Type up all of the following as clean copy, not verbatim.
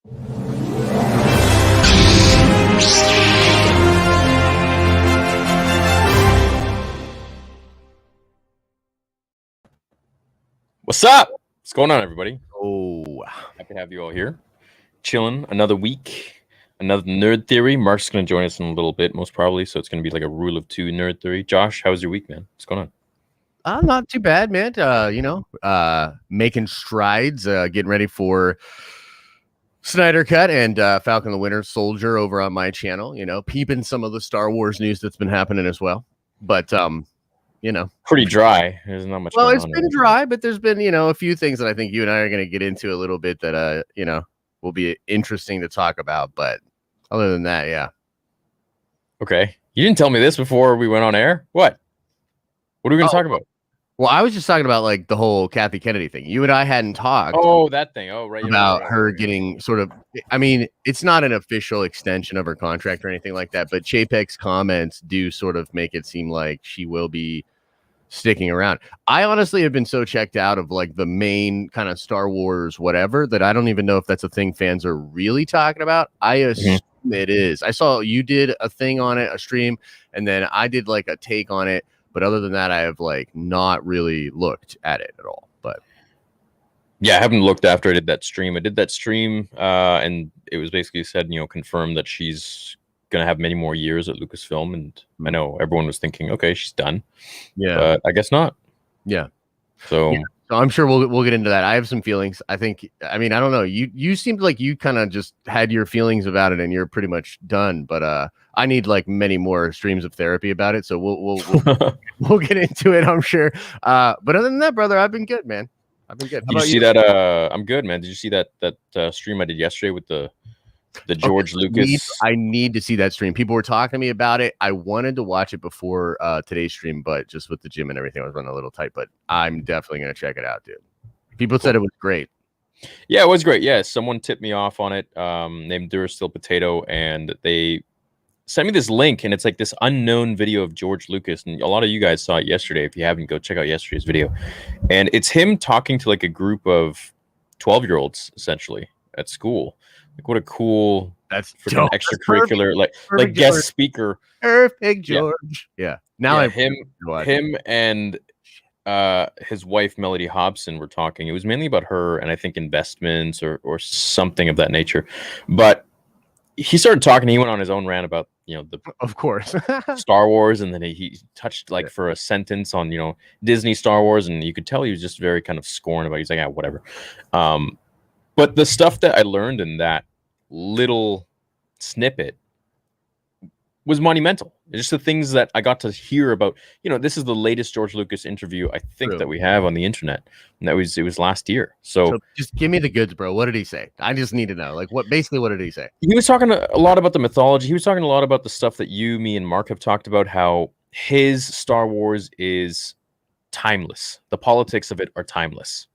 What's up? What's going on, everybody? Oh, happy to have you all here. Chilling another week, another Nerd Theory. Mark's going to join us in a little bit, most probably. So it's going to be like a rule of two Nerd Theory. Josh, how was your week, man? What's going on? Not too bad, man. Making strides, getting ready for Snyder Cut and Falcon the Winter Soldier over on my channel. Peeping some of the Star Wars news that's been happening as well. But pretty dry. There's not much. Well, it's been dry, but there's been a few things that I think you and I are going to get into a little bit that will be interesting to talk about. But other than that, yeah. Okay, you didn't tell me this before we went on air. What are we going to talk about? Well, I was just talking about like the whole Kathy Kennedy thing. You and I hadn't talked. Oh, that thing. Oh, right. About her getting sort of, I mean, it's not an official extension of her contract or anything like that, but Chapek's comments do sort of make it seem like she will be sticking around. I honestly have been so checked out of like the main kind of Star Wars whatever that I don't even know if that's a thing fans are really talking about. I assume it is. I saw you did a thing on it, a stream, and then I did like a take on it. But other than that, I have like not really looked at it at all. But yeah, I haven't looked after I did that stream. I did that stream, and it was basically said, confirmed that she's gonna have many more years at Lucasfilm. And I know everyone was thinking, okay, she's done. Yeah, but I guess not. Yeah. So I'm sure we'll get into that. I have some feelings. I don't know. You seemed like you kind of just had your feelings about it and you're pretty much done. But I need like many more streams of therapy about it. So we'll get into it, I'm sure. But other than that, brother, I've been good, man. I've been good. Did you see that? I'm good, man. Did you see that stream I did yesterday with the George Lucas? I need to see that stream. People were talking to me about it. I wanted to watch it before today's stream, but just with the gym and everything, I was running a little tight. But I'm definitely going to check it out, dude. People said it was great. Yeah, it was great. Yeah, someone tipped me off on it, named Durasteel Potato, and they sent me this link, and it's like this unknown video of George Lucas, and a lot of you guys saw it yesterday. If you haven't, go check out yesterday's video. And it's him talking to like a group of 12-year-olds, essentially, at school. Like, what a cool, that's extracurricular, like guest George. Speaker. Perfect, George. Yeah. Now him and his wife Melody Hobson were talking. It was mainly about her and I think investments or something of that nature. But he started talking. He went on his own rant about of course Star Wars, and then he touched like for a sentence on Disney Star Wars, and you could tell he was just very kind of scorned about it. He's like, yeah, whatever. But the stuff that I learned in that little snippet was monumental. Just the things that I got to hear about. This is the latest George Lucas interview I think that we have on the internet, and it was last year. So just give me the goods, bro. What did he say? I just need to know. Like, what did he say? He was talking a lot about the mythology. He was talking a lot about the stuff that you, me, and Mark have talked about. How his Star Wars is timeless. The politics of it are timeless.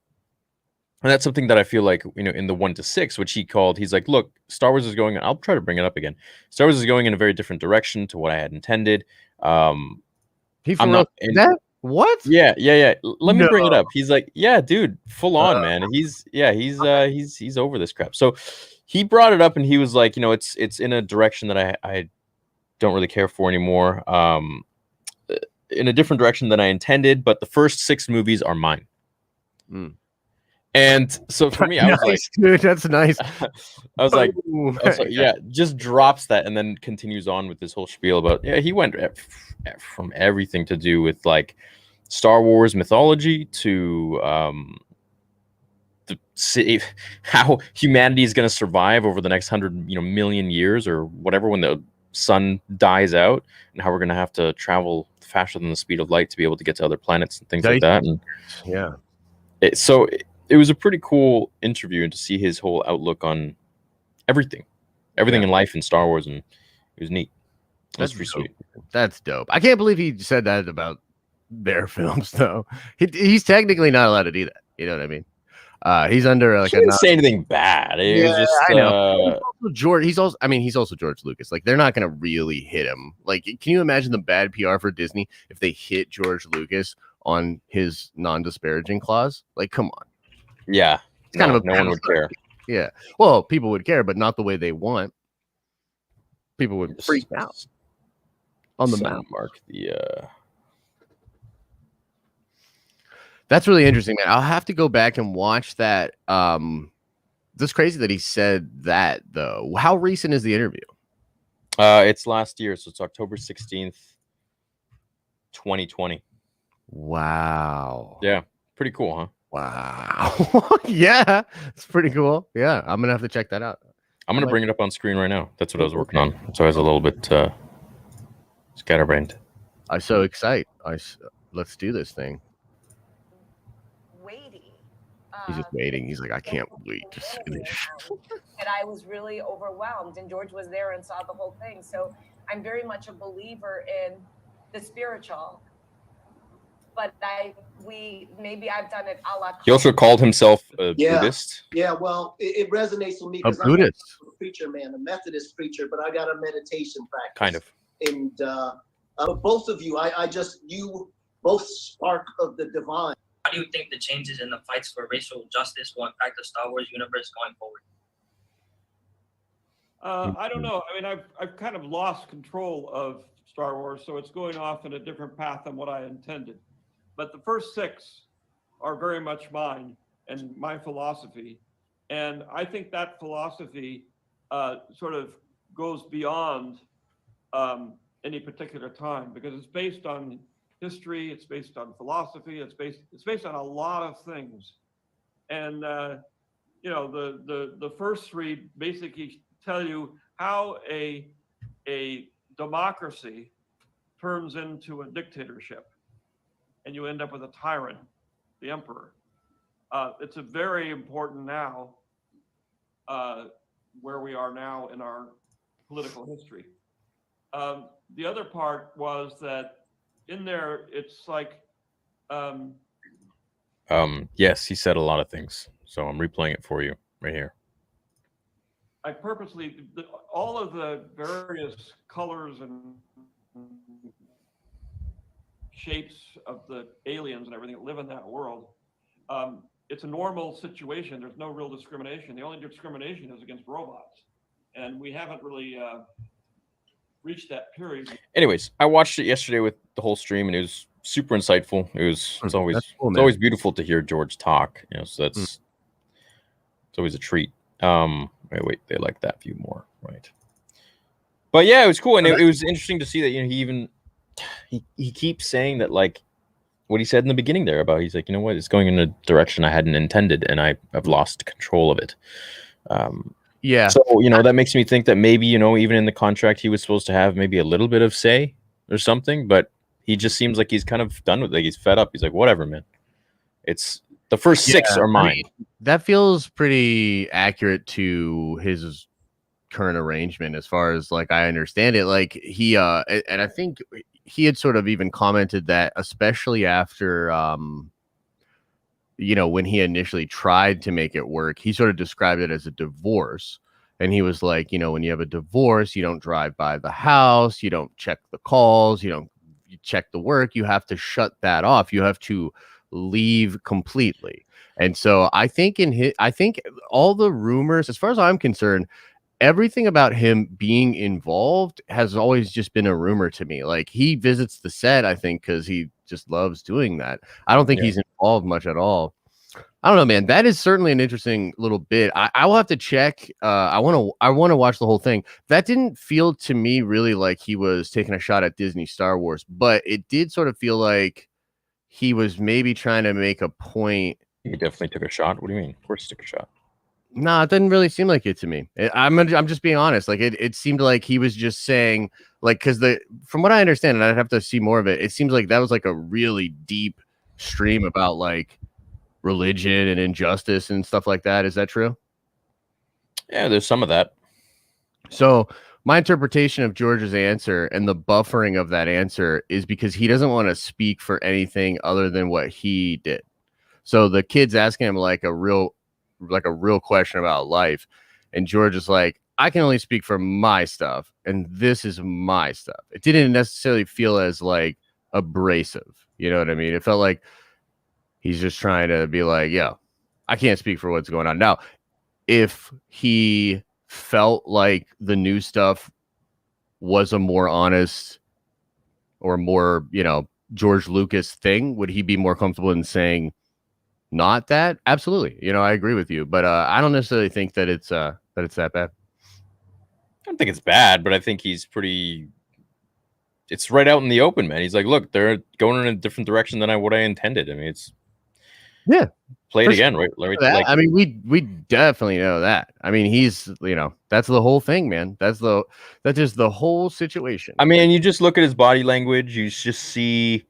And that's something that I feel like, in the 1 to 6, which he's like, look, Star Wars is going, I'll try to bring it up again. Star Wars is going in a very different direction to what I had intended. I'm not in that. What? Yeah. Let me bring it up. He's like, yeah, dude, full on, man. He's over this crap. So he brought it up and he was like, it's in a direction that I don't really care for anymore. In a different direction than I intended, but the first 6 movies are mine. And so for me, I was like, dude, that's nice. I was like, yeah, just drops that and then continues on with this whole spiel about, he went from everything to do with like Star Wars mythology to how humanity is going to survive over the next 100 million years or whatever when the sun dies out, and how we're going to have to travel faster than the speed of light to be able to get to other planets and things like that. And it was a pretty cool interview, and to see his whole outlook on everything in life in Star Wars, and it was neat. That's pretty sweet. That's dope. I can't believe he said that about their films, though. He's technically not allowed to do that. You know what I mean? He's under like. He didn't say anything bad. I know. He's also George Lucas. Like, they're not gonna really hit him. Like, can you imagine the bad PR for Disney if they hit George Lucas on his non-disparaging clause? Like, come on. Yeah, it's kind of no one would care. Yeah. Well, people would care, but not the way they want. People would freak out on the map. Mark the. That's really interesting, man. I'll have to go back and watch that. That's crazy that he said that, though. How recent is the interview? It's last year, so it's October 16th, 2020. Wow. Yeah, pretty cool, huh? Wow. Yeah, it's pretty cool. Yeah, I'm gonna have to check that out. I'm gonna bring it up on screen right now. That's what I was working on. So I was a little bit scatterbrained. I'm so excited. Let's do this thing. He's just waiting. He's like, I can't wait to finish. And I was really overwhelmed, and George was there and saw the whole thing. So I'm very much a believer in the spiritual. But I've done it a la. He also called himself a Buddhist. Yeah, well, it resonates with me. A Buddhist. I'm a preacher, man, a Methodist preacher, but I got a meditation practice. Kind of. And both of you, you both spark of the divine. How do you think the changes in the fights for racial justice will impact the Star Wars universe going forward? I don't know. I mean, I've kind of lost control of Star Wars, so it's going off in a different path than what I intended. But the first 6 are very much mine and my philosophy. And I think that philosophy sort of goes beyond any particular time, because it's based on history, it's based on philosophy, it's based on a lot of things. And you know, the first 3 basically tell you how a democracy turns into a dictatorship, and you end up with a tyrant, the emperor. It's a very important now, where we are now in our political history. The other part was that in there, it's like. Yes, he said a lot of things, so I'm replaying it for you right here. I purposely, all of the various colors and shapes of the aliens and everything that live in that world, it's a normal situation. There's no real discrimination. The only discrimination is against robots, and we haven't really reached that period. Anyways, I watched it yesterday with the whole stream, and it was super insightful. It's always beautiful to hear George talk. You know, so it's always a treat. Wait, they like that view more, right? But yeah, it was cool, and it was interesting to see that, you know, he keeps saying that, like what he said in the beginning there about, he's like, you know what, it's going in a direction I hadn't intended, and I've lost control of it. Yeah. So, you know, that makes me think that maybe, you know, even in the contract, he was supposed to have maybe a little bit of say or something, but he just seems like he's kind of done with it. Like, he's fed up. He's like, whatever, man. It's the first 6 are mine. I mean, that feels pretty accurate to his current arrangement, as far as, like, I understand it. Like, he and I think he had sort of even commented that, especially after you know, when he initially tried to make it work, he sort of described it as a divorce. And he was like, you know, when you have a divorce, you don't drive by the house, you don't check the calls, you check the work, you have to shut that off. You have to leave completely. And so I think all the rumors, as far as I'm concerned, everything about him being involved has always just been a rumor to me. Like, he visits the set, I think, because he just loves doing that. I don't think he's involved much at all. I don't know, man. That is certainly an interesting little bit. I will have to check. I want to watch the whole thing. That didn't feel to me really like he was taking a shot at Disney Star Wars, but it did sort of feel like he was maybe trying to make a point. He definitely took a shot. What do you mean? Of course, he took a shot. No, it didn't really seem like it to me. I'm just being honest. Like, it seemed like he was just saying, like, because from what I understand, and I'd have to see more of it, it seems like that was like a really deep stream about, like, religion and injustice and stuff like that. Is that true? Yeah, there's some of that. So my interpretation of George's answer and the buffering of that answer is because he doesn't want to speak for anything other than what he did. So the kid's asking him like a real question about life, and George is like, I can only speak for my stuff, and this is my stuff. It didn't necessarily feel as, like, abrasive. You know what I mean? It felt like he's just trying to be like, yeah, I can't speak for what's going on. Now, if he felt like the new stuff was a more honest or more, George Lucas thing, would he be more comfortable in saying not that? Absolutely. I agree with you, but I don't necessarily think that it's that bad. I don't think it's bad, but I think he's pretty. It's right out in the open, man. He's like, look, they're going in a different direction than what I intended. I mean, it's play it again, right? Like, I mean, we definitely know that. I mean, he's that's the whole thing, man. That's just the whole situation. I mean, you just look at his body language. You just see.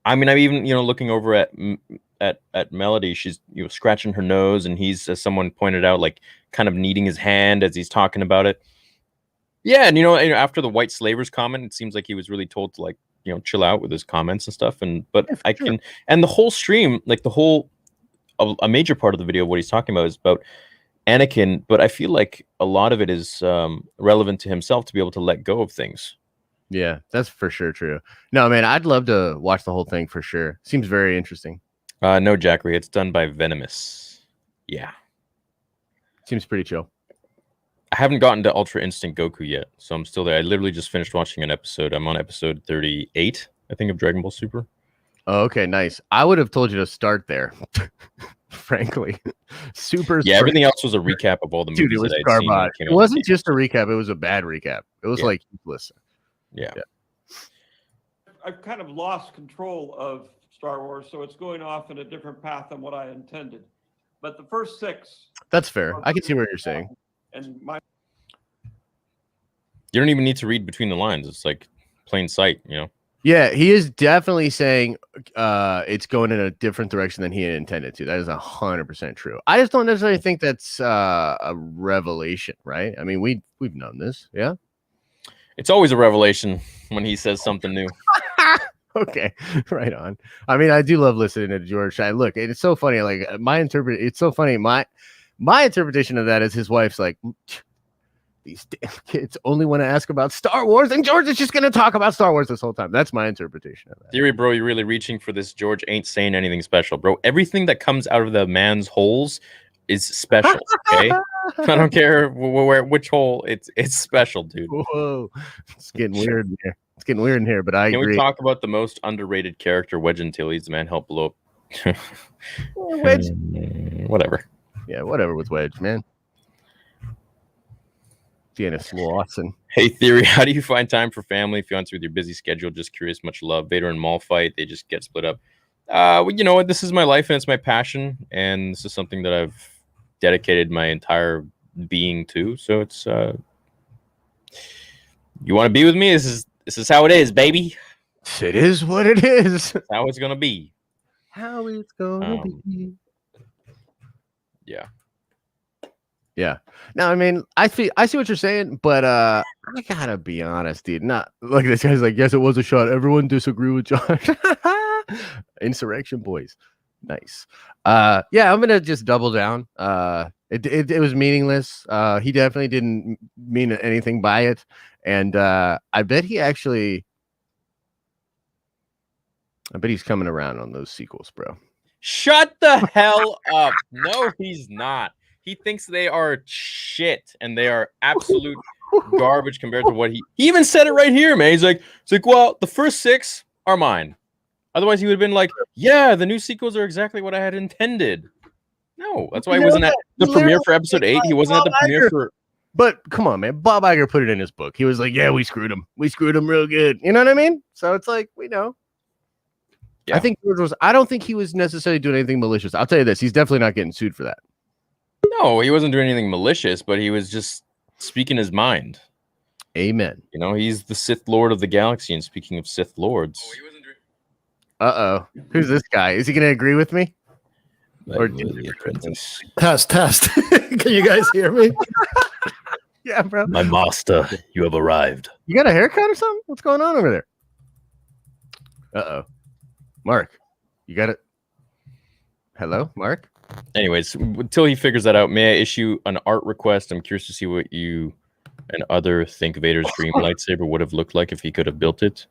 I mean, I'm even looking over at Melody. She's scratching her nose, and he's, as someone pointed out, like kind of kneading his hand as he's talking about it. Yeah, and after the white slavers comment, it seems like he was really told to like chill out with his comments and stuff. And the whole stream, like a major part of the video of what he's talking about is about Anakin, but I feel like a lot of it is relevant to himself to be able to let go of things. Yeah, that's for sure true. No, man, I'd love to watch the whole thing for sure. Seems very interesting. No, Jackery, it's done by Venomous. Yeah. Seems pretty chill. I haven't gotten to Ultra Instinct Goku yet, so I'm still there. I literally just finished watching an episode. I'm on episode 38, I think, of Dragon Ball Super. Oh, okay, nice. I would have told you to start there, frankly. Super. Yeah, everything else was a recap of all the movies. Dude, it was that I'd garbage. seen It wasn't just a recap. It was a bad recap. It was like useless. Yeah. I've kind of lost control of Star Wars, so it's going off in a different path than what I intended. But the first 6. That's fair. I can see what you're saying. And You don't even need to read between the lines. It's like plain sight, Yeah, he is definitely saying it's going in a different direction than he had intended to. That is 100% true. I just don't necessarily think that's a revelation, right? I mean, we've known this, yeah. It's always a revelation when he says something new. Okay, right on. I mean, I do love listening to George Shine. Look, it's so funny. Like it's so funny. My interpretation of that is his wife's like, these damn kids only want to ask about Star Wars, and George is just going to talk about Star Wars this whole time. That's my interpretation of that. Theory, bro, you're really reaching for this. George ain't saying anything special, bro. Everything that comes out of the man's holes is special. Okay, I don't care which hole. It's special, dude. Whoa, it's getting weird in here. It's getting weird in here, but I agree. Can we talk about the most underrated character, Wedge Antilles? The man helped blow up. Wedge. Whatever. Yeah, whatever with Wedge, man. Janice Lawson. Hey, Theory, how do you find time for family, fiance with your busy schedule? Just curious, much love. Vader and Maul fight, they just get split up. Well, you know what? This is my life and it's my passion, and this is something that I've dedicated my entire being to. So it's you want to be with me? This is how it is, baby. It is what it is. That's how it's gonna be. How it's gonna be. Yeah. Yeah. No, I mean, I see what you're saying, but I gotta be honest, dude. Not like this guy's like, yes, it was a shot. Everyone disagree with Josh. Insurrection boys. Nice. Yeah, I'm gonna just double down. It was meaningless. He definitely didn't mean anything by it. And I bet he's coming around on those sequels, bro. Shut the hell up. No, he's not. He thinks they are shit, and they are absolute garbage compared to what he even said it right here, man. He's like, well, the first 6 are mine. Otherwise, he would have been like, yeah, the new sequels are exactly what I had intended. No, that's why he wasn't at the premiere for episode 8. He wasn't at the premiere for. But come on, man. Bob Iger put it in his book. He was like, yeah, we screwed him. We screwed him real good. You know what I mean? So it's like, we know. Yeah. I don't think he was necessarily doing anything malicious. I'll tell you this. He's definitely not getting sued for that. No, he wasn't doing anything malicious, but he was just speaking his mind. Amen. He's the Sith Lord of the galaxy, and speaking of Sith Lords. Oh, he wasn't doing. Uh-oh. Who's this guy? Is he going to agree with me? Or Test. Can you guys hear me? Yeah, bro. My master, you have arrived. You got a haircut or something? What's going on over there? Uh-oh. Mark, you got it? Hello, Mark? Anyways, until he figures that out, may I issue an art request? I'm curious to see what you and other think Vader's dream lightsaber would have looked like if he could have built it.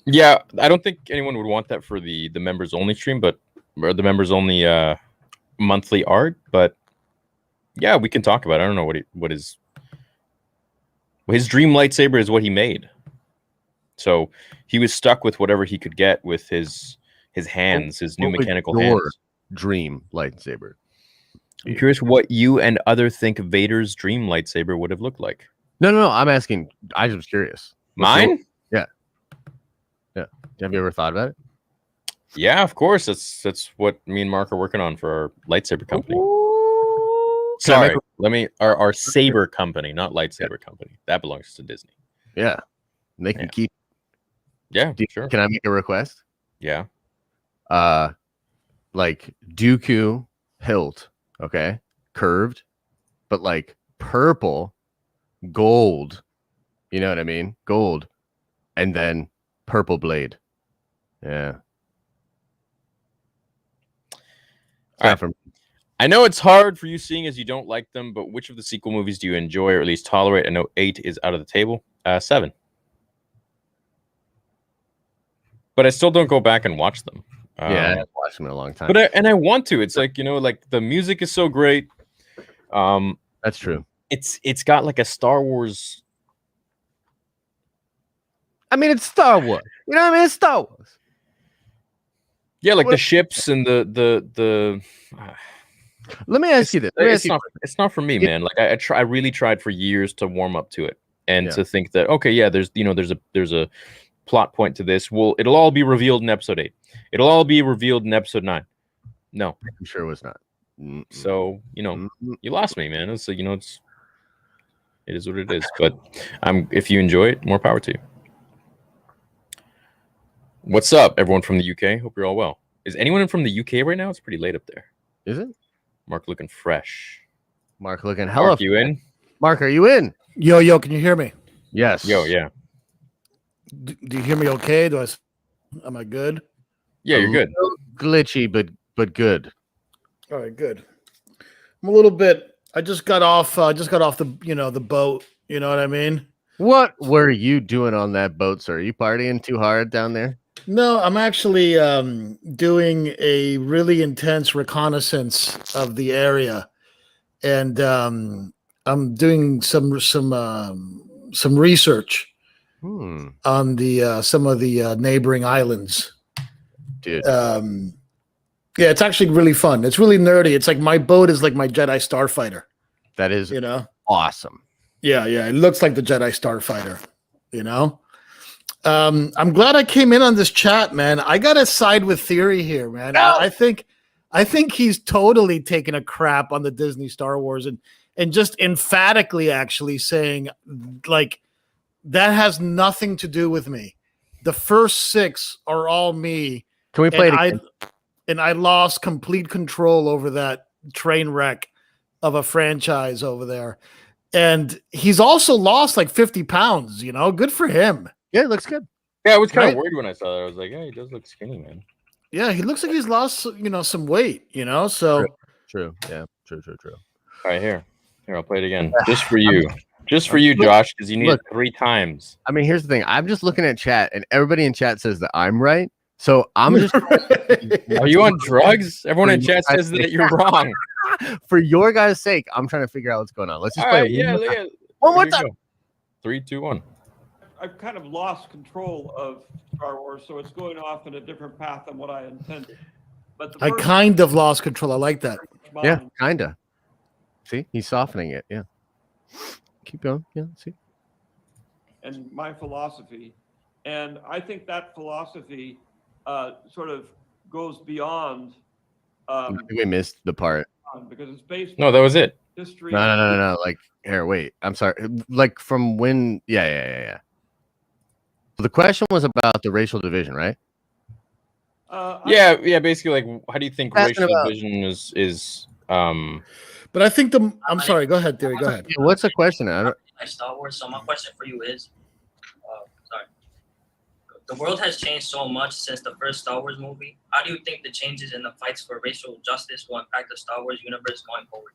Yeah, I don't think anyone would want that for the members only stream, but or the members only monthly art, but yeah, we can talk about it. I don't know what his dream lightsaber is, what he made. So he was stuck with whatever he could get with his hands, his new What was mechanical your hands. dream lightsaber? I'm curious what you and other think Vader's dream lightsaber would have looked like. No. I'm asking. I was curious. Mine? Yeah. Have you ever thought about it? Yeah, of course. That's what me and Mark are working on for our lightsaber company. Can I make Sorry, our saber company, not lightsaber company. That belongs to Disney. Yeah. They can Yeah. keep. Yeah, sure. Can I make a request? Yeah. Like Dooku hilt, okay, curved, but like purple, gold. You know what I mean? Gold, and then purple blade. Yeah. All right. For me. I know it's hard for you seeing as you don't like them, but which of the sequel movies do you enjoy or at least tolerate? I know 8 is out of the table. 7. But I still don't go back and watch them. Yeah, I haven't watched them in a long time. But I want to. It's like, like the music is so great. That's true. It's got like a Star Wars. I mean, it's Star Wars. You know what I mean? It's Star Wars. Yeah, like the ships and the Let me ask you this. Let me ask you it's not for me, man. Like I really tried for years to warm up to it and to think that okay, yeah, there's a plot point to this. Well, it'll all be revealed in episode 8. It'll all be revealed in episode 9. No, I'm sure it was not. so you lost me, man. So it is what it is. But if you enjoy it, more power to you. What's up, everyone from the UK? Hope you're all well. Is anyone from the UK right now? It's pretty late up there. Is it? Mark looking fresh. Mark looking hella. Mark, you in? Mark, are you in? Yo, can you hear me? Yes. Yo, yeah. Do you hear me okay? Am I good? Yeah, you're good. Glitchy, but good. All right, good. I'm a little bit. I just got off the the boat. You know what I mean? What were you doing on that boat, sir? Are you partying too hard down there? No, I'm actually doing a really intense reconnaissance of the area, and I'm doing some research on the some of the neighboring islands. Dude. Yeah, it's actually really fun. It's really nerdy. It's like my boat is like my Jedi Starfighter. That is awesome. Yeah, it looks like the Jedi Starfighter, I'm glad I came in on this chat, man. I gotta side with Theory here, man. No. I think he's totally taking a crap on the Disney Star Wars and just emphatically actually saying like that has nothing to do with me. The first 6 are all me. Can we play it again? And I lost complete control over that train wreck of a franchise over there. And he's also lost like 50 pounds, good for him. Yeah, it looks good. Yeah, I was kind of worried when I saw that. I was like, yeah, he does look skinny, man. Yeah, he looks like he's lost, some weight, so. True. Yeah, true. All right, here, I'll play it again. Just for you. Just for you, Josh, because you need it 3 times. I mean, here's the thing. I'm just looking at chat, and everybody in chat says that I'm right. So I'm just. Are you on drugs? Everyone in chat says that you're wrong. For your guys' sake, I'm trying to figure out what's going on. Let's just play one more time. 3, 2, 1. I've kind of lost control of Star Wars, so it's going off in a different path than what I intended. But I kind of lost control. I like that. Yeah, kinda. See, he's softening it. Yeah. Keep going. Yeah, see. And my philosophy, and I think that philosophy sort of goes beyond. I think we missed the part. Because it's based. No, that was it. History. No. Like, here, wait. I'm sorry. Like, from when? Yeah. So the question was about the racial division, right? Yeah. Basically, like, how do you think racial division is? But I think I'm sorry. Go ahead, Theory. Go ahead. What's the question? Star Wars. So my question for you is, the world has changed so much since the first Star Wars movie. How do you think the changes in the fights for racial justice will impact the Star Wars universe going forward?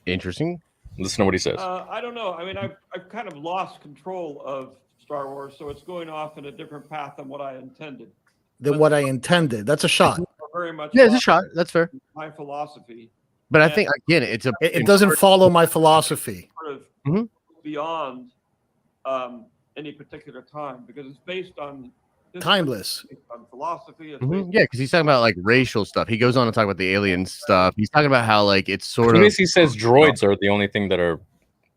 Interesting. Listen to what he says. I don't know. I mean, I've kind of lost control of Star Wars, so it's going off in a different path than what I intended. What I intended. That's a shot. Very much. Yeah, it's a shot. That's fair. My philosophy. But I think again, it's a. It doesn't follow my philosophy. Sort of Mhm. beyond any particular time because it's based on history, Timeless. based on philosophy. It's Mhm. based Yeah, because he's talking about like racial stuff. He goes on to talk about the alien stuff. He's talking about how like it's sort He of. basically says droids are the only thing that are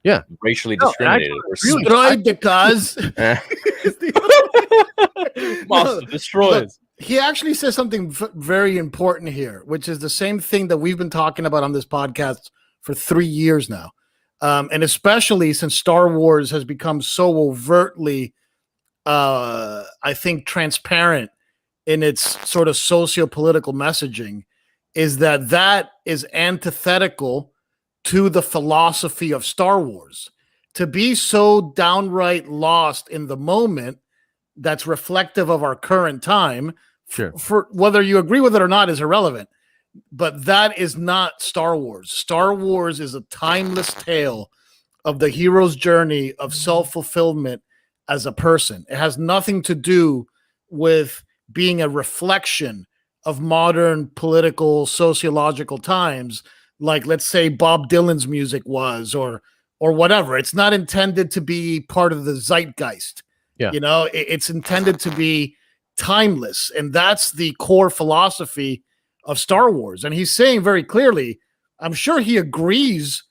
Yeah. racially No, and I discriminated. or really- Destroyed because Eh. Monster destroys. he actually says something very important here, which is the same thing that we've been talking about on this podcast for 3 years now. And especially since Star Wars has become so overtly, I think, transparent in its sort of socio-political messaging, is that is antithetical to the philosophy of Star Wars. To be so downright lost in the moment that's reflective of our current time, Sure. for whether you agree with it or not is irrelevant. But that is not Star Wars. Star Wars is a timeless tale of the hero's journey of self-fulfillment as a person. It has nothing to do with being a reflection of modern political, sociological times, like let's say Bob Dylan's music was, or whatever. It's not intended to be part of the zeitgeist. Yeah. You know, it's intended to be timeless, and that's the core philosophy of Star Wars. And he's saying very clearly, I'm sure he agrees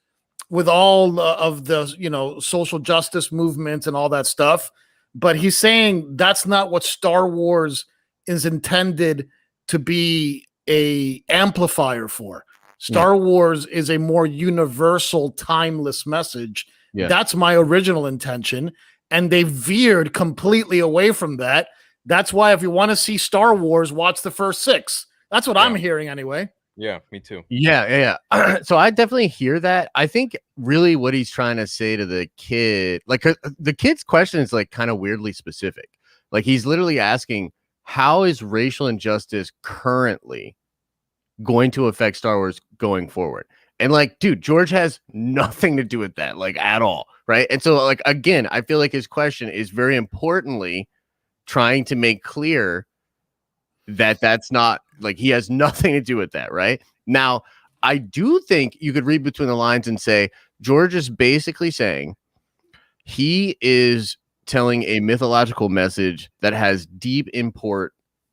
with all of the, you know, social justice movements and all that stuff, but he's saying that's not what Star Wars is intended to be a amplifier for. Star Wars is a more universal, timeless message. Yeah. That's my original intention, and they veered completely away from that. That's why if you want to see Star Wars, watch the first 6. That's what I'm hearing anyway. Yeah, me too. Yeah. So I definitely hear that. I think really what he's trying to say to the kid, like the kid's question is like kind of weirdly specific. Like he's literally asking, how is racial injustice currently going to affect Star Wars going forward? And like, dude, George has nothing to do with that, like at all. Right. And so like, again, I feel like his question is very importantly trying to make clear that that's not like he has nothing to do with that. Right now, I do think you could read between the lines and say George is basically saying he is telling a mythological message that has deep import,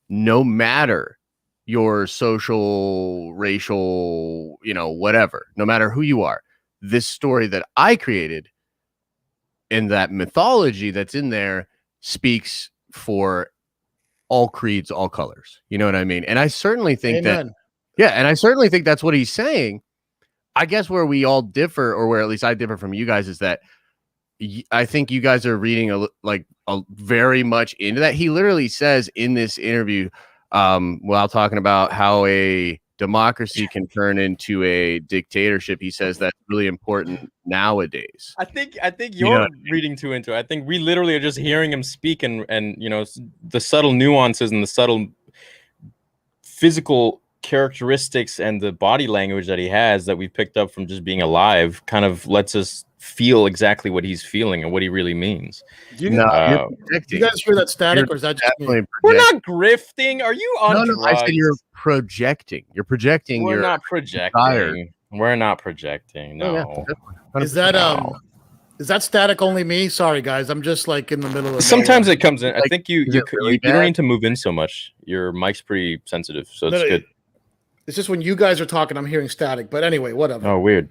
no matter your social, racial, you know, whatever, no matter who you are. This story that I created and that mythology that's in there speaks for all creeds, all colors. You know what I mean? And I certainly think that, and I certainly think that's what he's saying. I guess where we all differ, or where at least I differ from you guys, is that I think you guys are reading a very much into that. He literally says in this interview, while talking about how a democracy can turn into a dictatorship, he says that's really important nowadays. I think you're reading too into it. I think we literally are just hearing him speak, and you know, the subtle nuances and the subtle physical characteristics and the body language that he has that we picked up from just being alive kind of lets us feel exactly what he's feeling and what he really means. You guys hear that static, or is that just me? We're not grifting. Are you on No, I said you're projecting. You're projecting. We're your not projecting. desire. We're not projecting. No. Is that static only me? Sorry, guys. I'm just like in the middle of Sometimes it comes in. I Like, think you is it really don't bad? need to move in so much. Your mic's pretty sensitive, so it's No, good. It's just when you guys are talking, I'm hearing static. But anyway, whatever. Oh, weird.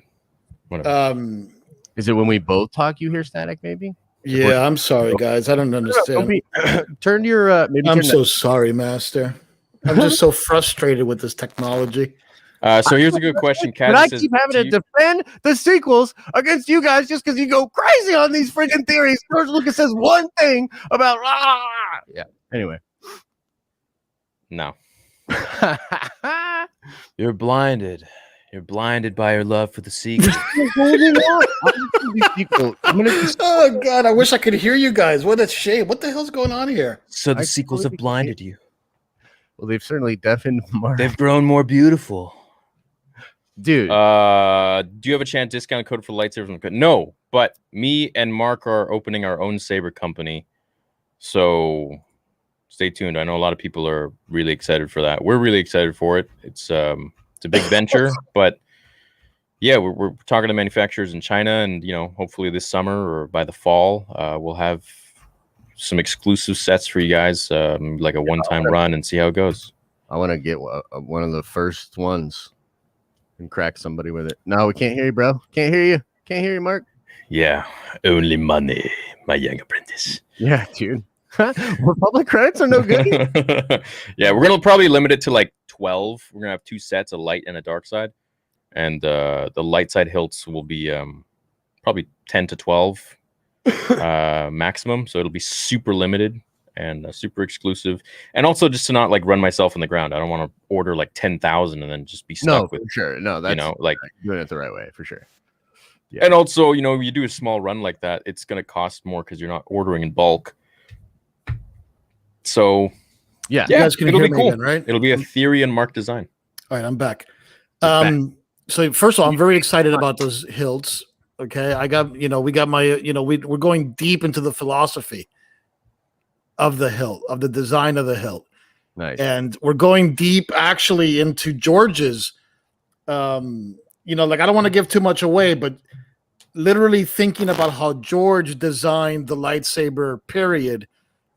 Whatever. Is it when we both talk you hear static? Maybe. Yeah, I'm sorry, guys. I don't understand. Turn your maybe. I'm turn so sorry, Master. I'm just so frustrated with this technology. So here's a good question. But I Kat says, keep having do to you- defend the sequels against you guys just because you go crazy on these freaking theories. George Lucas says one thing about yeah. Anyway, No. You're blinded. You're blinded by your love for the sequel. holding on. I'm gonna be Oh God, I wish I could hear you guys. What a shame. What the hell's going on here? So the I sequels have totally blinded you. Well, they've certainly deafened Mark. They've grown more beautiful. Dude, Do you have a chance discount code for lightsabers? No, but me and Mark are opening our own saber company. So stay tuned. I know a lot of people are really excited for that. We're really excited for it. It's a big venture, but yeah, we're talking to manufacturers in China, and hopefully this summer or by the fall, we'll have some exclusive sets for you guys, like a one-time run, and see how it goes. I want to get one of the first ones and crack somebody with it. No, we can't hear you, bro. Can't hear you. Can't hear you, Mark. Yeah, only money, my young apprentice. Yeah, dude. Republic credits are no good. Yeah, we're gonna probably limit it to like 12. We're gonna have 2 sets, a light and a dark side, and the light side hilts will be probably 10 to 12 maximum. So it'll be super limited and super exclusive, and also just to not like run myself in the ground. I don't want to order like 10,000 and then just be stuck with for sure. No, that's like doing it the right way for sure. Yeah. And also, you do a small run like that, it's gonna cost more because you're not ordering in bulk. So yeah, You guys can it'll hear be me cool. again, right? It'll be a Theory and Mark design. All right, I'm back. back. So first of all, I'm very excited about those hilts. Okay, I got we got my we're going deep into the philosophy of the hilt, of the design of the hilt, Nice. and we're going deep actually into George's. Like I don't want to give too much away, but literally thinking about how George designed the lightsaber period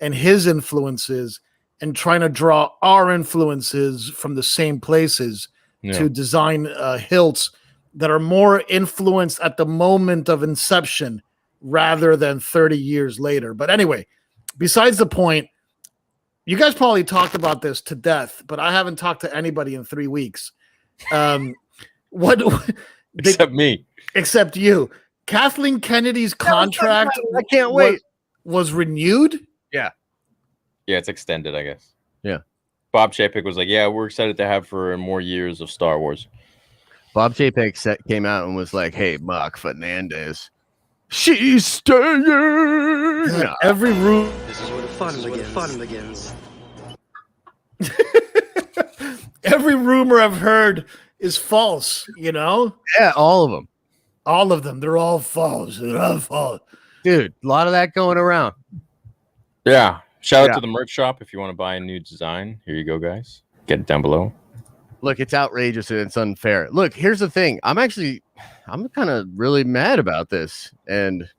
and his influences, and trying to draw our influences from the same places to design hilts that are more influenced at the moment of inception rather than 30 years later. But anyway, besides the point, you guys probably talked about this to death, but I haven't talked to anybody in 3 weeks. Except me. Except you. Kathleen Kennedy's contract I can't wait. Was renewed? Yeah, it's extended, I guess. Yeah. Bob Chapek was like, yeah, we're excited to have for more years of Star Wars. Bob Chapek came out and was like, "Hey, Mark Fernandez, she's staying." God, every room. This is where the fun begins. Every rumor I've heard is false. Yeah, all of them. All of them. They're all false. They're all false. Dude, a lot of that going around. Yeah. Shout out to the merch shop if you want to buy a new design. Here you go, guys. Get it down below. Look, it's outrageous and it's unfair. Look, here's the thing. I'm kind of really mad about this, and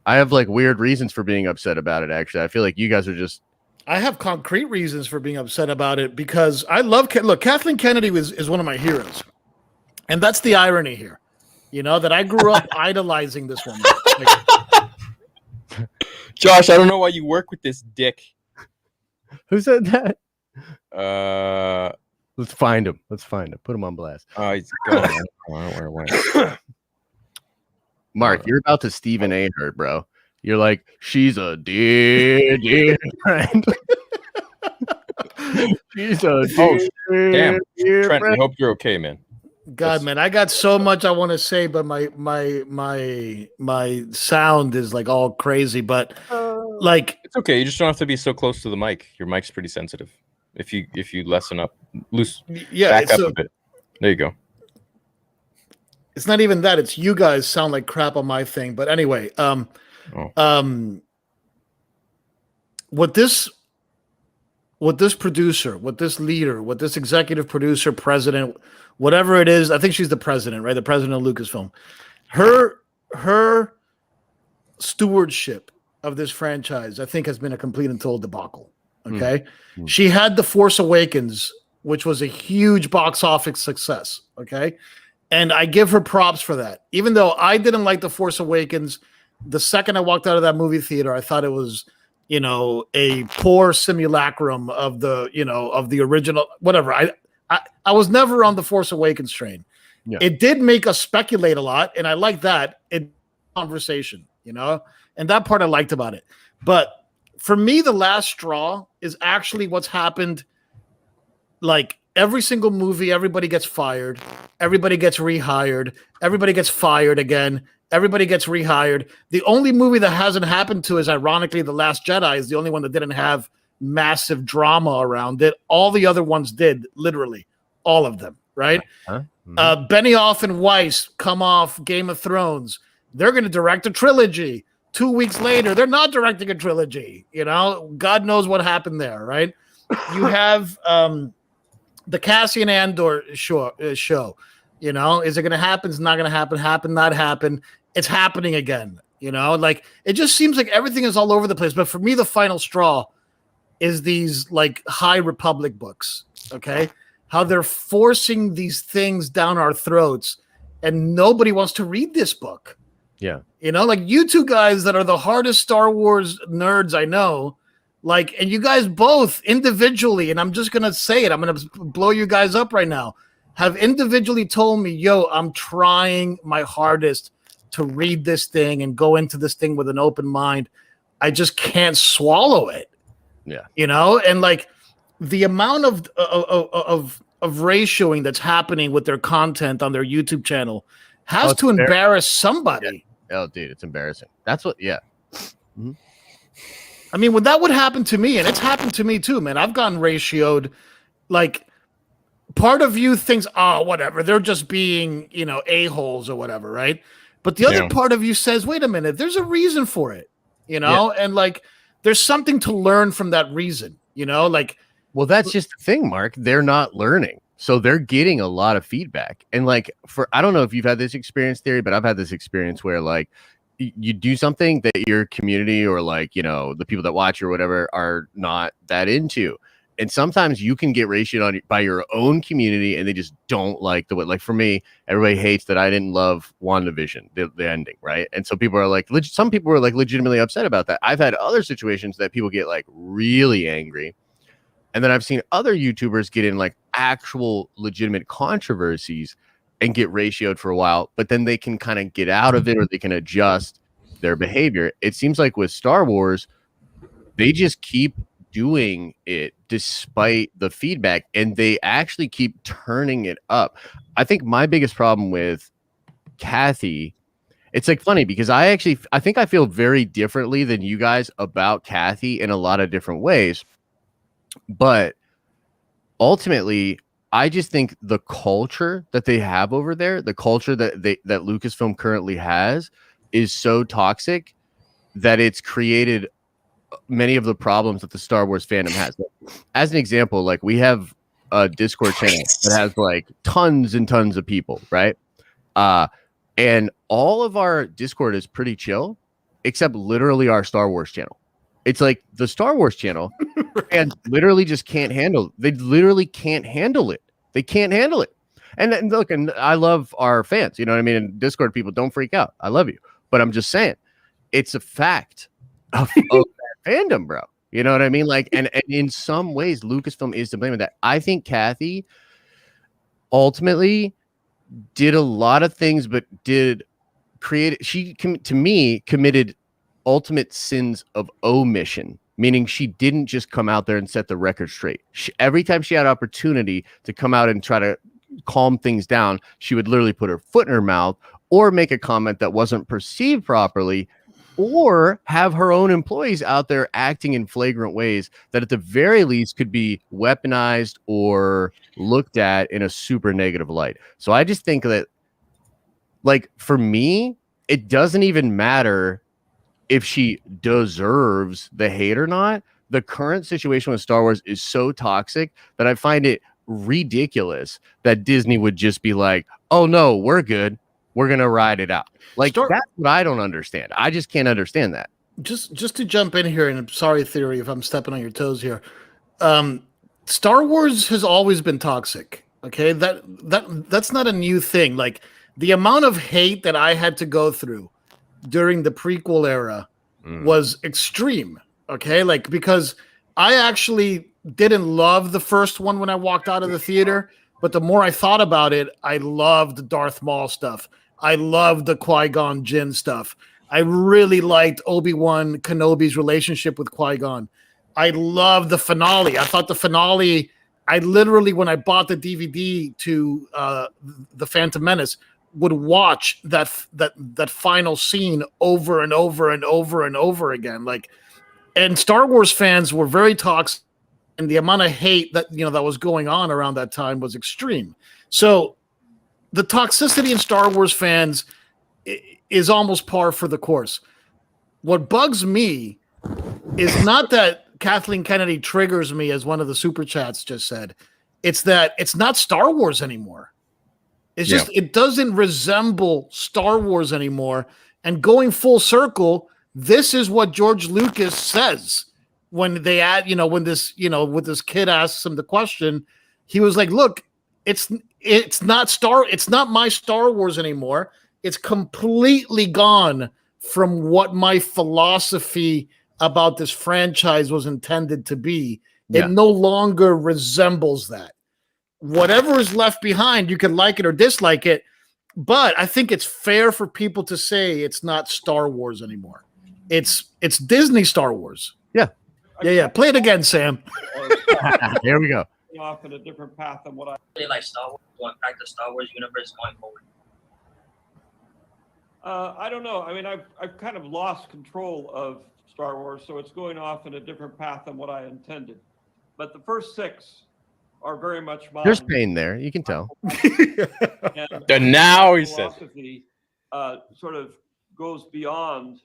I have like weird reasons for being upset about it. Actually, I feel like you guys are just. I have concrete reasons for being upset about it because I love. Look, Kathleen Kennedy is one of my heroes, and that's the irony here. That I grew up idolizing this woman. Josh, I don't know why you work with this dick. Who said that? Let's find him. Put him on blast. He's gone. Where went? Mark, you're about to Stephen A. her, bro. You're like, she's a dear friend. She's a Damn, dear Trent, friend. I hope you're okay, man. God, man, I got so much I want to say, but my sound is like all crazy. But like, it's okay. You just don't have to be so close to the mic. Your mic's pretty sensitive. If you lessen up, back up a bit. There you go. It's not even that. It's you guys sound like crap on my thing. But anyway, what this producer, what this leader, what this executive producer, president, whatever it is, I think she's the president, right? The president of Lucasfilm. Her stewardship of this franchise, I think, has been a complete and total debacle. Okay. She had The Force Awakens, which was a huge box office success. Okay. And I give her props for that. Even though I didn't like The Force Awakens, the second I walked out of that movie theater, I thought it was, a poor simulacrum of the original, whatever. I was never on The Force Awakens train. Yeah. It did make us speculate a lot, and I like that in conversation, and that part I liked about it. But for me, the last straw is actually what's happened. Like every single movie, everybody gets fired, everybody gets rehired, everybody gets fired again, everybody gets rehired. The only movie that hasn't happened to is, ironically, The Last Jedi is the only one that didn't have massive drama around it. All the other ones did, literally, all of them, right? Benioff and Weiss come off Game of Thrones. They're going to direct a trilogy. 2 weeks later, they're not directing a trilogy. You know, God knows what happened there, right? You have the Cassian Andor show. You know, is it going to happen? It's not going to happen. Happen, not happen. It's happening again. You know, like it just seems like everything is all over the place. But for me, the final straw is these like High Republic books. Okay, how they're forcing these things down our throats, and nobody wants to read this book. Yeah, you know, like you two guys that are the hardest Star Wars nerds I know. Like, and you guys both individually, and I'm just going to say it, I'm going to blow you guys up right now, have individually told me, yo, I'm trying my hardest to read this thing and go into this thing with an open mind. I just can't swallow it. Yeah. You know, and like the amount of ratioing that's happening with their content on their YouTube channel has to embarrass somebody. Yeah. Oh, dude, it's embarrassing. That's what, yeah. Mm-hmm. I mean, when that would happen to me, and it's happened to me too, man, I've gotten ratioed. Like, part of you thinks, oh, whatever, they're just being, you know, a-holes or whatever, right? But the other part of you says, wait a minute, there's a reason for it, you know? And like, there's something to learn from that reason, you know? Like, well, that's just the thing, Mark. They're not learning. So they're getting a lot of feedback. And like, I don't know if you've had this experience, Theory, but I've had this experience where like, you do something that your community or like, you know, the people that watch or whatever are not that into. And sometimes you can get ratioed on by your own community and they just don't like the way, like for me, everybody hates that I didn't love WandaVision, the ending. Right. And so people are like, some people are like legitimately upset about that. I've had other situations that people get like really angry. And then I've seen other YouTubers get in like actual legitimate controversies and get ratioed for a while, but then they can kind of get out of it or they can adjust their behavior. It seems like with Star Wars, they just keep doing it despite the feedback and they actually keep turning it up. I think my biggest problem with Kathy, it's like funny because I think I feel very differently than you guys about Kathy in a lot of different ways. But ultimately, I just think the culture that they have over there, the culture that Lucasfilm currently has, is so toxic that it's created many of the problems that the Star Wars fandom has. As an example, like we have a Discord channel that has like tons and tons of people, right? And all of our Discord is pretty chill, except literally our Star Wars channel. It's like the Star Wars channel and literally just can't handle. They literally can't handle it. They can't handle it. And look, and I love our fans. You know what I mean? And Discord people, don't freak out. I love you, but I'm just saying, it's a fact of that fandom, bro. You know what I mean? Like, and in some ways, Lucasfilm is to blame with that. I think Kathy ultimately did a lot of things, but to me committed ultimate sins of omission, meaning she didn't just come out there and set the record straight. Every time she had opportunity to come out and try to calm things down, she would literally put her foot in her mouth or make a comment that wasn't perceived properly or have her own employees out there acting in flagrant ways that at the very least could be weaponized or looked at in a super negative light. So I just think that, like, for me, it doesn't even matter if she deserves the hate or not. The current situation with Star Wars is so toxic that I find it ridiculous that Disney would just be like, oh no, we're good, we're gonna ride it out. Like, that's what I don't understand. I just can't understand that. Just to jump in here, and I'm sorry, Theory, if I'm stepping on your toes here. Star Wars has always been toxic. Okay, that's not a new thing. Like, the amount of hate that I had to go through during the prequel era was extreme. Okay, like, because I actually didn't love the first one when I walked out of the theater, but the more I thought about it, I loved the Darth Maul stuff. I loved the Qui-Gon Jinn stuff. I really liked Obi-Wan Kenobi's relationship with Qui-Gon. I loved the finale. I thought the finale, I literally, when I bought the DVD to The Phantom Menace, would watch that final scene over and over and over and over again. Like, and Star Wars fans were very toxic, and the amount of hate that that was going on around that time was extreme. So the toxicity in Star Wars fans is almost par for the course. what bugs me is not that Kathleen Kennedy triggers me, as one of the super chats just said. It's that it's not Star Wars anymore. It's just it doesn't resemble Star Wars anymore. And going full circle, this is what George Lucas says when they add, when this, with this kid asks him the question, he was like, look, it's not my Star Wars anymore. It's completely gone from what my philosophy about this franchise was intended to be. It no longer resembles that. Whatever is left behind, you can like it or dislike it, but I think it's fair for people to say it's not Star Wars anymore. It's Disney Star Wars. Yeah. Play it again, Sam. There we go. Off in a different path than what I Really like Star Wars to impact the Star Wars universe going forward. I don't know. I mean, I've kind of lost control of Star Wars, so it's going off in a different path than what I intended. But the first 6 are very much mine. There's pain there. You can tell. And now he says philosophy sort of goes beyond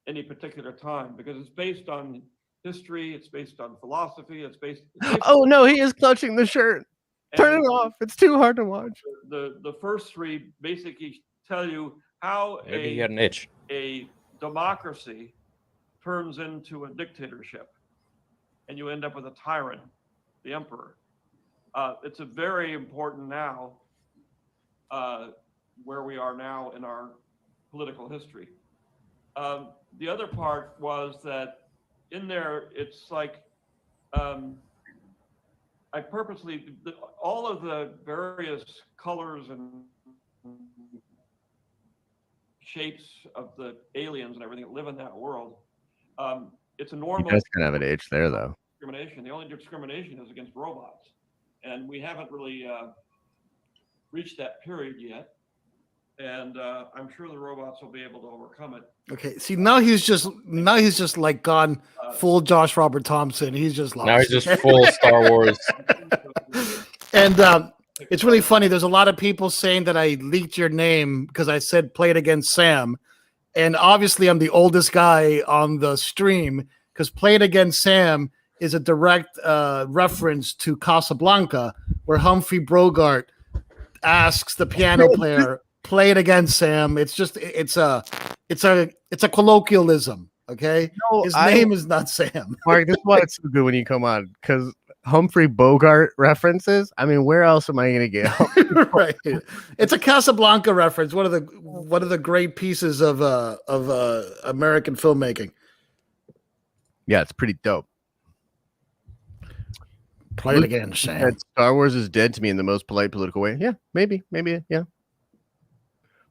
any particular time, because it's based on history, it's based on philosophy, it's based Oh no, he is clutching the shirt. Turn it off. It's too hard to watch. The first 3 basically tell you how maybe he had an itch. a democracy turns into a dictatorship, and you end up with a tyrant, the emperor. It's a very important now, where we are now in our political history. The other part was that in there, it's like I purposely, all of the various colors and shapes of the aliens and everything that live in that world, it's a He normal does kind of have an itch there, though. discrimination. The only discrimination is against robots, and we haven't really reached that period yet. And I'm sure the robots will be able to overcome it. Okay, see, now he's just like gone full Josh Robert Thompson. He's just lost. Now he's just full Star Wars. And it's really funny. There's a lot of people saying that I leaked your name because I said play it against Sam. And obviously I'm the oldest guy on the stream, because play it against Sam is a direct reference to Casablanca, where Humphrey Bogart asks the piano player, play it against Sam. It's just it's a colloquialism. Okay, No, his name is not Sam. Mark, this is why it's so good when you come on, because Humphrey Bogart references. I mean, where else am I going to get? Right, it's a Casablanca reference. One of the great pieces of American filmmaking. Yeah, it's pretty dope. Play it again, Sam. That Star Wars is dead to me in the most polite political way. Yeah, maybe, yeah.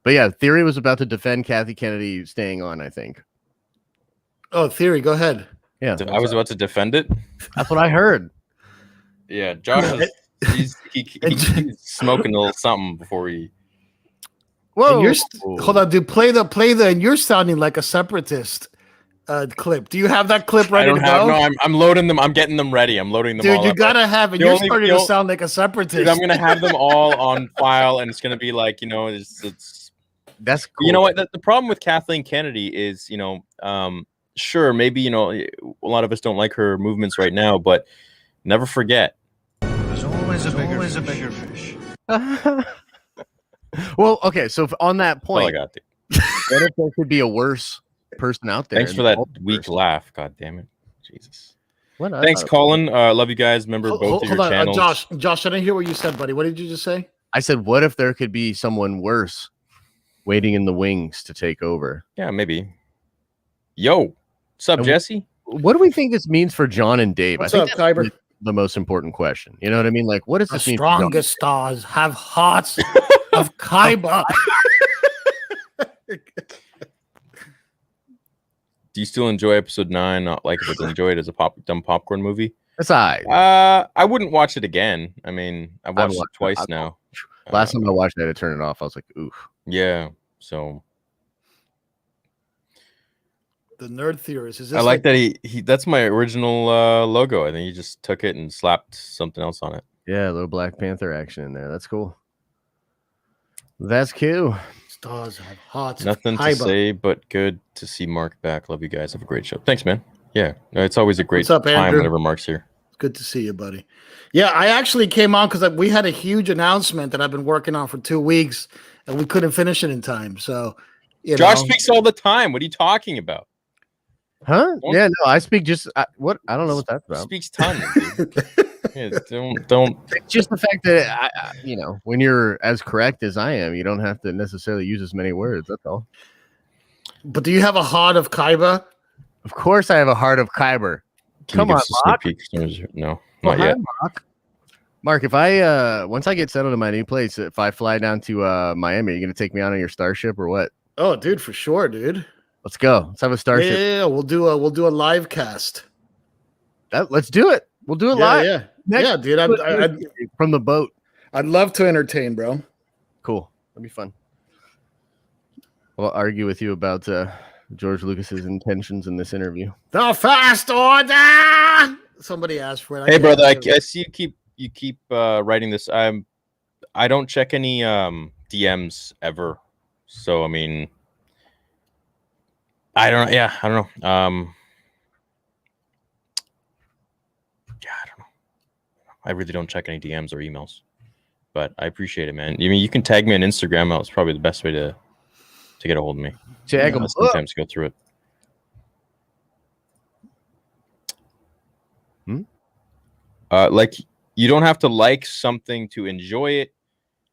But yeah, Theory was about to defend Kathy Kennedy staying on, I think. Oh, Theory, go ahead. Yeah, I was about to defend it. that's what I heard. Yeah, Josh is he's smoking a little something before he. Whoa! And you're hold on, dude. Play the, and you're sounding like a separatist clip. Do you have that clip ready to go? No, I'm loading them. I'm getting them ready. I'm loading them. Dude, all you up. gotta have it. You're starting to sound like a separatist. Dude, I'm gonna have them all on file, and it's gonna be like, it's. That's cool. You know what? The problem with Kathleen Kennedy is, sure, maybe a lot of us don't like her movements right now, but never forget. There's always a bigger fish. Well, okay, so on that That's all I point, got. what if there could be a worse person out there? Thanks in for the that multiverse? weak laugh. God damn it, Jesus. What? I Thanks, thought- Colin. Love you guys. Remember both of your Hold on, channels. Josh, I didn't hear what you said, buddy. What did you just say? I said, what if there could be someone worse waiting in the wings to take over? Yeah, maybe. Yo, what's up, And Jesse? What do we think this means for John and Dave? What's I up, think that's Kyber? really the most important question. You know what I mean? Like, what does The this mean? for John? strongest stars have hearts of Kyber. Do you still enjoy episode 9? Not like if enjoy it as a dumb popcorn movie? That's I. I wouldn't watch it again. I mean, I've watched it twice now. Last time I watched it, I had to turn it off. I was like, oof. Yeah. So The nerd theorist. Is this I like that he that's my original logo. I think he just took it and slapped something else on it. Yeah, a little Black Panther action in there. That's cool. That's cool. Stars have hearts. Nothing to Kaiba. say, but good to see Mark back. Love you guys. Have a great show. Thanks, man. Yeah, no, it's always a great What's up, time Andrew? whenever Mark's here. Good to see you, buddy. Yeah, I actually came on because we had a huge announcement that I've been working on for 2 weeks, and we couldn't finish it in time. So, Josh speaks all the time. What are you talking about? Huh? Yeah, no, I speak just what I don't know what that's about. Speaks tons. Dude. Yeah, don't. It's just the fact that when you're as correct as I am, you don't have to necessarily use as many words. That's all. But do you have a heart of Kaiba? Of course, I have a heart of Kyber. Can Come you give on, us a Mark. sneak peek? No, Oh, not hi, yet. Mark, if I once I get settled in my new place, if I fly down to Miami, are you gonna take me on your starship or what? Oh, dude, for sure, dude. Let's go. Let's have a starship. Yeah, we'll do a live cast. Let's do it. We'll do it Yeah, live. yeah, Next- yeah, dude. I'd from the boat. I'd love to entertain, bro. Cool. That'd be fun. I'll argue with you about George Lucas's intentions in this interview. The Fast Order. Somebody asked for it. Hey, can't brother, I think of it. see you keep writing this. I don't check any DMs ever. So I mean, I don't know. Yeah, I don't know. Yeah, I don't know. I really don't check any DMs or emails, but I appreciate it, man. I mean, you can tag me on Instagram. That's probably the best way to get a hold of me. Tag him. Sometimes go through it. Like you don't have to like something to enjoy it.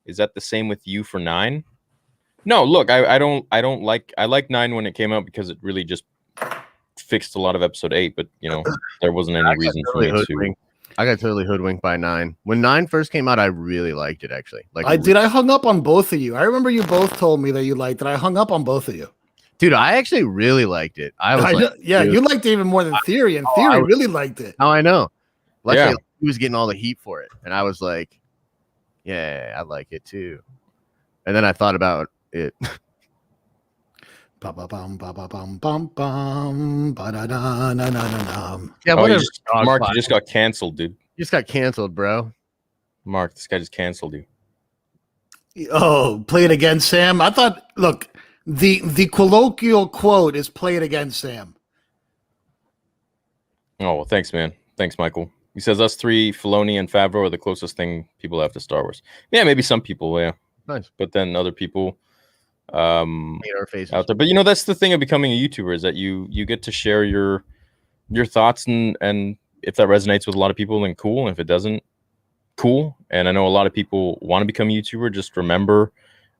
Is that the same with you for 9? No, look, I don't like. I like 9 when it came out because it really just fixed a lot of episode 8. But there wasn't any reason for me to. I got totally hoodwinked by 9. When 9 first came out, I really liked it actually. Like I hung up on both of you. I remember you both told me that you liked it. I hung up on both of you. Dude, I actually really liked it. I was like, yeah, dude. you liked it even more than Theory, and Theory really liked it. Oh, I know. Luckily, Yeah. he was getting all the heat for it, and I was like, "Yeah, I like it too." And then I thought about it. Ba ba bum ba ba bum bum bum ba da da na na na na. Yeah, Oh, whatever. Mark, you just got canceled, dude. You just got canceled, bro. Mark, this guy just canceled you. Oh, play it again, Sam. I thought. Look, the colloquial quote is "Play it again, Sam." Oh, well, thanks, man. Thanks, Michael. He says us 3, Filoni and Favreau, are the closest thing people have to Star Wars. Yeah, maybe some people, yeah. Nice. But then other people Hate our faces. out there. But that's the thing of becoming a YouTuber is that you get to share your thoughts and if that resonates with a lot of people, then cool. And if it doesn't, cool. And I know a lot of people want to become a YouTuber. Just remember,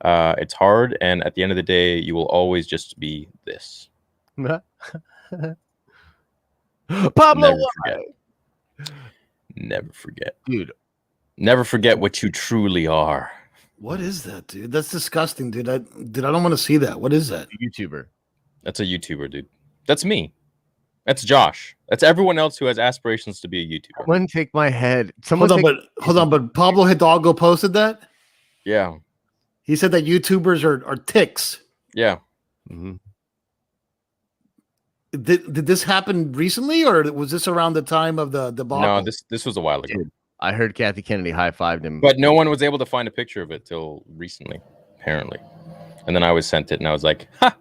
it's hard. And at the end of the day, you will always just be this. Pablo, Never forget. Never forget. dude. Never forget what you truly are. What is that, dude? That's disgusting, dude. I don't want to see that. What is that? YouTuber. That's a YouTuber, dude. That's me. That's Josh. That's everyone else who has aspirations to be a YouTuber. Someone take my head. Someone Hold on, but Pablo Hidalgo posted that. Yeah. He said that YouTubers are ticks. Yeah. Mhm. Did this happen recently, or was this around the time of the debacle? No, this was a while ago. Dude, I heard Kathy Kennedy high-fived him. But no one was able to find a picture of it till recently, apparently. And then I was sent it and I was like, ha!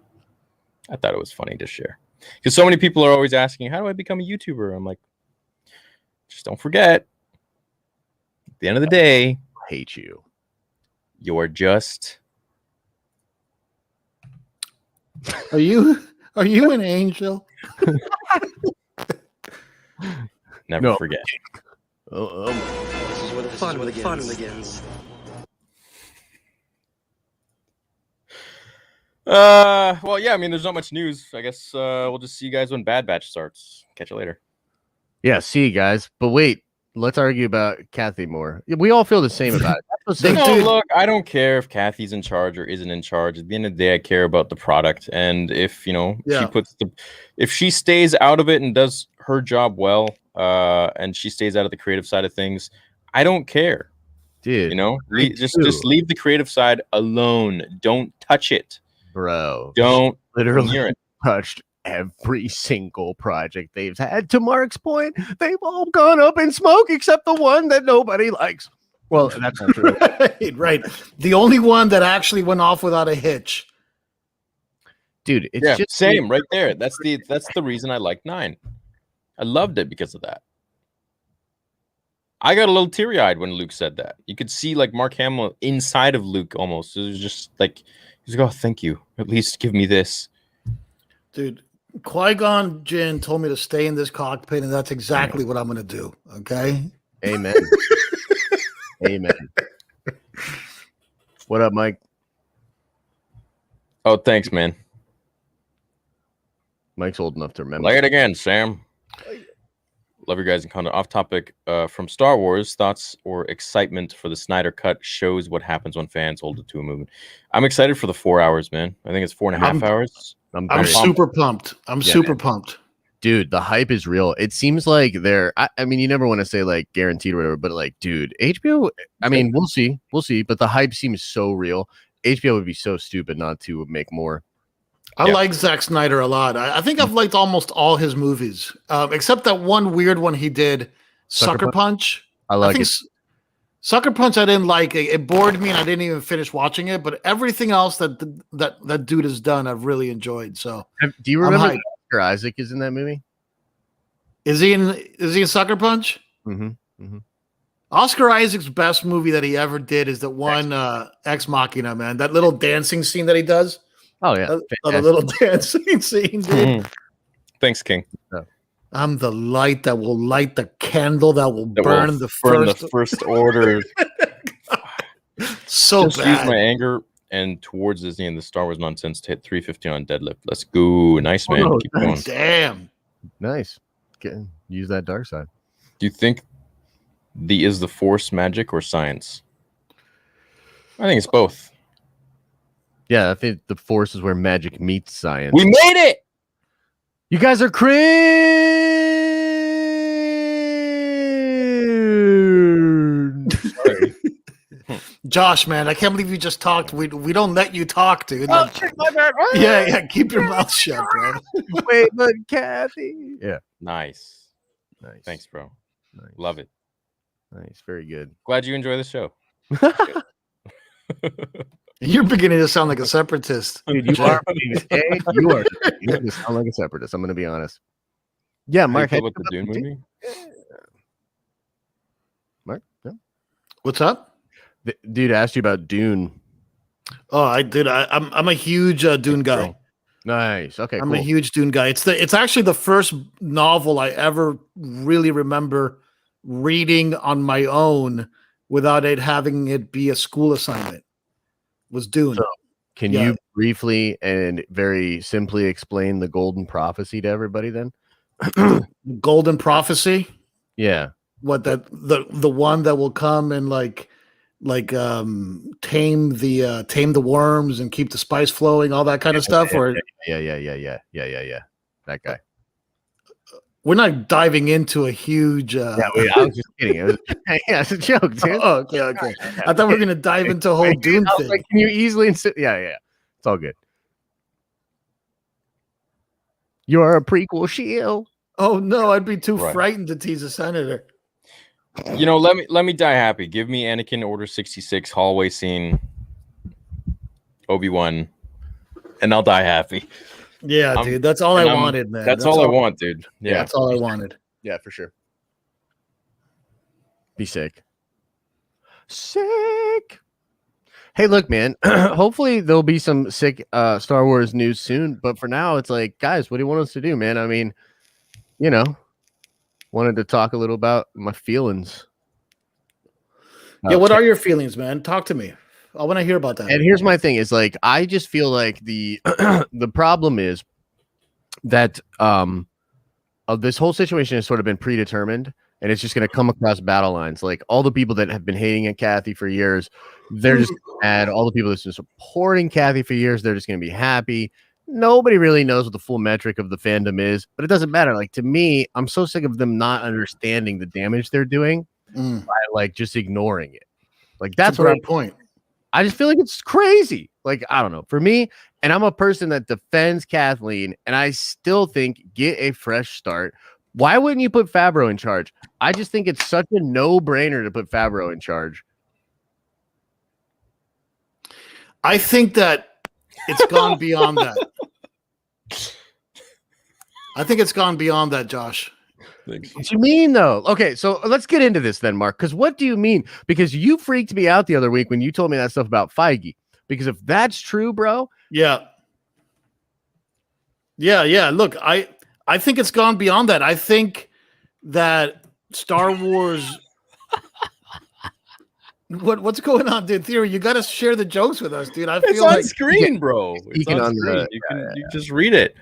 I thought it was funny to share. Because so many people are always asking, how do I become a YouTuber? I'm like, just don't forget. At the end of the day, I hate you. you're just Are you an angel? never No. forget. Oh, This is where the fun begins. Well, yeah, I mean, there's not much news. I guess we'll just see you guys when Bad Batch starts. Catch you later. yeah, see you guys. But wait, let's argue about Kathy more. We all feel the same about it. That's what's They so- do. Look, I don't care if Kathy's in charge or isn't in charge. At the end of the day, I care about the product. And if Yeah. if she stays out of it and does her job well, and she stays out of the creative side of things, I don't care. Dude, Just too. leave the creative side alone. Don't touch it. bro. Don't Literally near it. touched every single project they've had. To Mark's point, they've all gone up in smoke except the one that nobody likes. Well, that's not true. Right. The only one that actually went off without a hitch. Dude, it's Yeah, just same right there. That's the reason I like 9. I loved it because of that. I got a little teary-eyed when Luke said that. You could see like Mark Hamill inside of Luke almost. It was just like he's like, "Oh, thank you. At least give me this." Dude, Qui-Gon Jinn told me to stay in this cockpit, and that's exactly what I'm going to do. Okay. Amen. Amen. What up, Mike? Oh, thanks, man. Mike's old enough to remember. Play it again, Sam. Love your guys' content. Off topic from Star Wars, thoughts or excitement for the Snyder Cut shows what happens when fans hold it to a movie. I'm excited for the 4 hours, man. I think it's 4.5 hours. I'm very- super pumped. I'm Yeah, super man. pumped. Dude, the hype is real. It seems like I mean, you never want to say like guaranteed or whatever, but like, dude, HBO, I mean, we'll see. But the hype seems so real. HBO would be so stupid not to make more. I Yeah. like Zack Snyder a lot. I think I've liked almost all his movies, except that one weird one he did, Sucker Sucker Punch. I like think it. Sucker Punch I didn't like. It bored me, and I didn't even finish watching it. But everything else that dude has done, I've really enjoyed. So, Do you I'm remember hyped. Oscar Isaac is in that movie? is he in Sucker Punch? Mm-hmm. Oscar Isaac's best movie that he ever did is the one Ex Machina, man. That little dancing scene that he does. Oh yeah. The Fantastic. little dancing scene, dude. Thanks, King. I'm the light that will light the candle that will That burn will the burn first. the first order. So Just use bad. my anger and towards Disney and the Star Wars nonsense to hit 350 on deadlift. Let's go. Nice, man. Oh, Keep going. nice. Damn. Nice. Use that dark side. Do you think is the Force magic or science? I think it's both. Yeah, I think the Force is where magic meets science. We made it. You guys are cringe. Sorry. Josh, man, I can't believe you just talked. We don't let you talk, dude. Oh, Like, shit, my bad. yeah. Keep your mouth shut, bro. Wait, but Kathy. Yeah. Nice. Nice. Thanks, bro. Nice. Love it. Nice. Very good. Glad you enjoy the show. You're beginning to sound like a separatist. Dude, you are. You are. You just sound like a separatist. I'm going to be honest. Yeah, How do you Mark. feel how about the Dune movie? Mark. Yeah. What's up? The dude asked you about Dune. Oh, I did. I'm a huge Dune guy. Nice. Okay. I'm cool. a huge Dune guy. It's actually the first novel I ever really remember reading on my own without having it be a school assignment. Was Dune. So, Can Yeah. you briefly and very simply explain the golden prophecy to everybody then? Golden Prophecy. Yeah. What that the one that will come and tame the worms and keep the spice flowing, all that kind of stuff. Or Yeah. That guy. we're not diving into a huge. Yeah, wait, I was just kidding. It was, yeah, it's a joke, dude. Oh, okay. I thought we were gonna dive into a whole Dune I was thing. like, can you easily Yeah. It's all good. You're a prequel shield. Oh no, I'd be too Right. frightened to tease a senator. You know, let me die happy. Give me Anakin Order 66 hallway scene, Obi-Wan, and I'll die happy. Yeah, dude, that's all I and I'm- wanted, man. That's all I want, dude. Yeah. That's all I wanted. Yeah, for sure. Be sick. Sick. Hey, look, man. Hopefully there'll be some sick Star Wars news soon. But for now, it's like, guys, what do you want us to do, man? I mean, you know, wanted to talk a little about my feelings. Yeah, what are your feelings, man? Talk to me. I want to hear about that. And here's my thing: is like I just feel like the the problem is that this whole situation has sort of been predetermined, and it's just going to come across battle lines. Like all the people that have been hating at Kathy for years, they're just mad. All the people that's been supporting Kathy for years, they're just going to be happy. Nobody really knows what the full metric of the fandom is, but it doesn't matter. Like to me, I'm so sick of them not understanding the damage they're doing by like just ignoring it. Like that's a what great point. I just feel like it's crazy. Like, I don't know. For me, and I'm a person that defends Kathleen, and I still think get a fresh start. Why wouldn't you put Favreau in charge? I just think it's such a no-brainer to put Favreau in charge. I think that it's gone beyond that. I think it's gone beyond that, Josh. What you mean though? Okay, so let's get into this then, Mark. Because what do you mean? Because you freaked me out the other week when you told me that stuff about Feige. Because if that's true, bro, Yeah. Look, I think it's gone beyond that. I think that Star Wars. What's going on, dude? Theory, you got to share the jokes with us, dude. I It's feel on like screen, bro. It's Speaking on on screen. the- You just read it.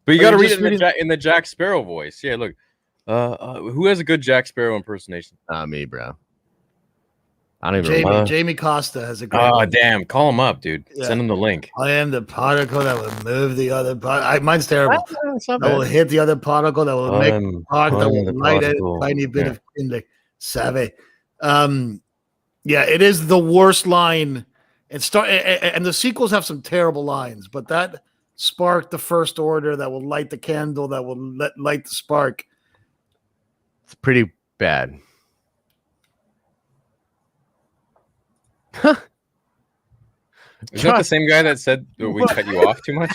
But you Oh, got to you're read just it reading- in the Jack Sparrow voice. Yeah, look. Who has a good Jack Sparrow impersonation? not me, bro. I don't even Jamie, remember. Jamie Costa has a great. Oh, one. damn. Call him up, dude. Yeah. Send him the link. I am the particle that will move the other particle. Mine's terrible. It's not That will bad. hit the other particle. That will make I'm particle that I'm will the light particle. a tiny bit Yeah. of kindling. Savvy. Yeah, it is the worst line. And the sequels have some terrible lines, but that spark the first order that will light the candle that will light the spark. It's pretty bad. Is that the same guy that said that we cut you off too much?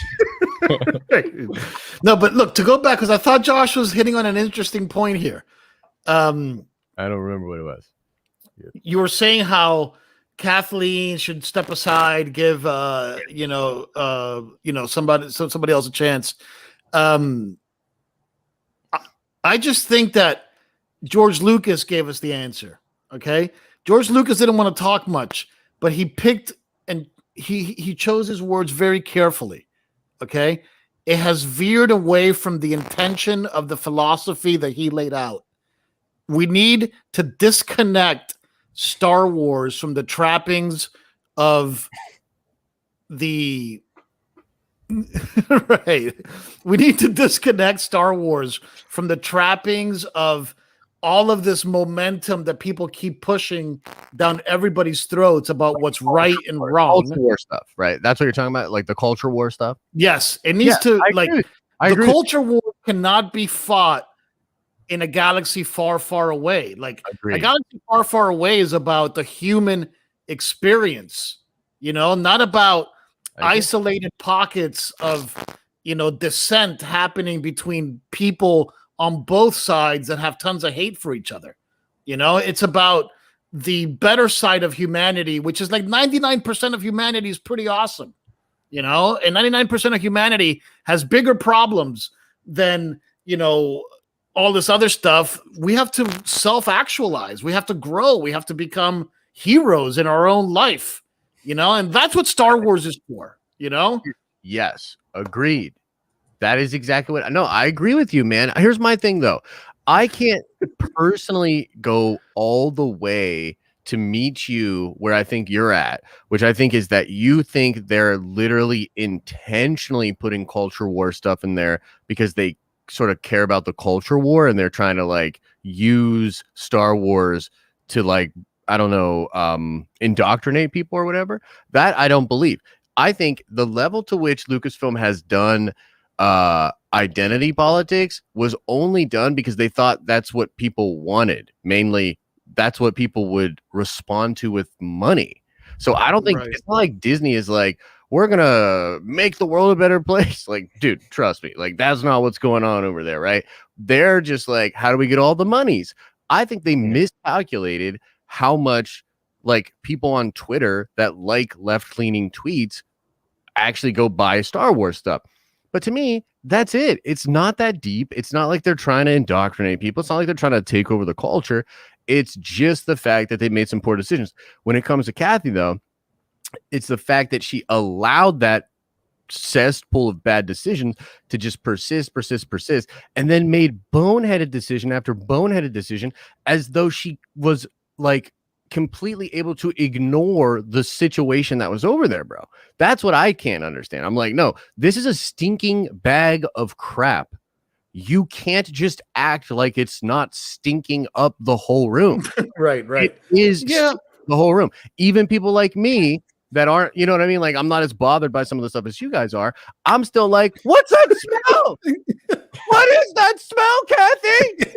No, but look, to go back, because I thought Josh was hitting on an interesting point here. I don't remember what it was. You were saying how Kathleen should step aside, give somebody else a chance. I just think that George Lucas gave us the answer. Okay, George Lucas didn't want to talk much, but he picked and he chose his words very carefully. Okay, it has veered away from the intention of the philosophy that he laid out. We need to disconnect Star Wars from the trappings of the right. We need to disconnect Star Wars from the trappings of all of this momentum that people keep pushing down everybody's throats about what's right and wrong. Culture war stuff, right? That's what you're talking about, like the culture war stuff. Yes, it needs to like I the agree. culture war cannot be fought in a galaxy far, far away. Like Agreed. a galaxy far, far away is about the human experience, not about I agree. isolated pockets of, dissent happening between people on both sides that have tons of hate for each other. It's about the better side of humanity, which is like 99% of humanity is pretty awesome, and 99% of humanity has bigger problems than, all this other stuff. We have to self-actualize. We have to grow. We have to become heroes in our own life, and that's what Star Wars is for, Yes, agreed. That is exactly what. No, I agree with you, man. Here's my thing, though. I can't personally go all the way to meet you where I think you're at, which I think is that you think they're literally intentionally putting culture war stuff in there because they sort of care about the culture war and they're trying to like use Star Wars to like, I don't know, indoctrinate people or whatever. That I don't believe. I think the level to which Lucasfilm has done identity politics was only done because they thought that's what people wanted. Mainly, that's what people would respond to with money. So I don't think Right. it's not like Disney is like, we're gonna make the world a better place. Like, dude, trust me, like that's not what's going on over there, right? They're just like, how do we get all the monies? I think they miscalculated how much like people on Twitter that like left-leaning tweets actually go buy Star Wars stuff. But to me, that's it. It's not that deep. It's not like they're trying to indoctrinate people. It's not like they're trying to take over the culture. It's just the fact that they made some poor decisions. When it comes to Kathy, though, it's the fact that she allowed that cesspool of bad decisions to just persist, and then made boneheaded decision after boneheaded decision as though she was like completely able to ignore the situation that was over there, bro. That's what I can't understand. I'm like, no, this is a stinking bag of crap. You can't just act like it's not stinking up the whole room. Right. It is the whole room. Even people like me that aren't, you know what I mean? Like, I'm not as bothered by some of the stuff as you guys are. I'm still like, what's that smell? What is that smell, Kathy?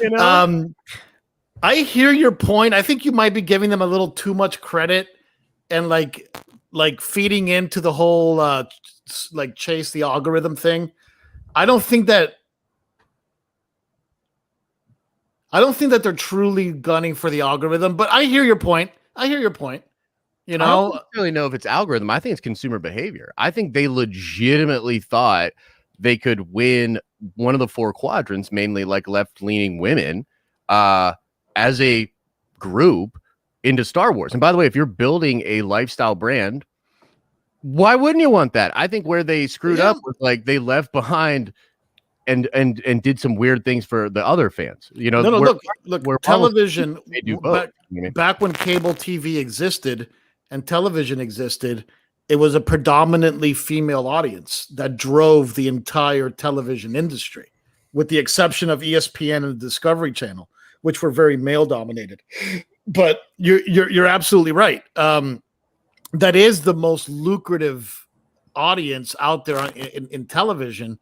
You know? I hear your point. I think you might be giving them a little too much credit and like feeding into the whole like chase the algorithm thing. I don't think that they're truly gunning for the algorithm, but I hear your point. You I know, don't really know if it's algorithm. I think it's consumer behavior. I think they legitimately thought they could win one of the 4 quadrants, mainly like left-leaning women, as a group into Star Wars. And by the way, if you're building a lifestyle brand, why wouldn't you want that? I think where they screwed up was like they left behind and did some weird things for the other fans. You know, look, television. They do both. Back when cable TV existed and television existed, it was a predominantly female audience that drove the entire television industry, with the exception of ESPN and the Discovery Channel, which were very male dominated. But you're absolutely right. That is the most lucrative audience out there in television,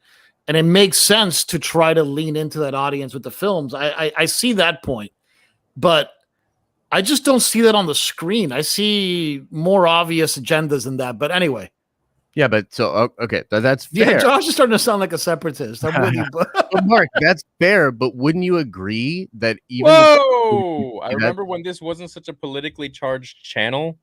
and it makes sense to try to lean into that audience with the films. I see that point, but I just don't see that on the screen. I see more obvious agendas than that. But anyway. Yeah, but so okay, that's fair. Yeah, Josh is starting to sound like a separatist. I'm really, But Mark, that's fair. But wouldn't you agree that even? Whoa! I remember when this wasn't such a politically charged channel.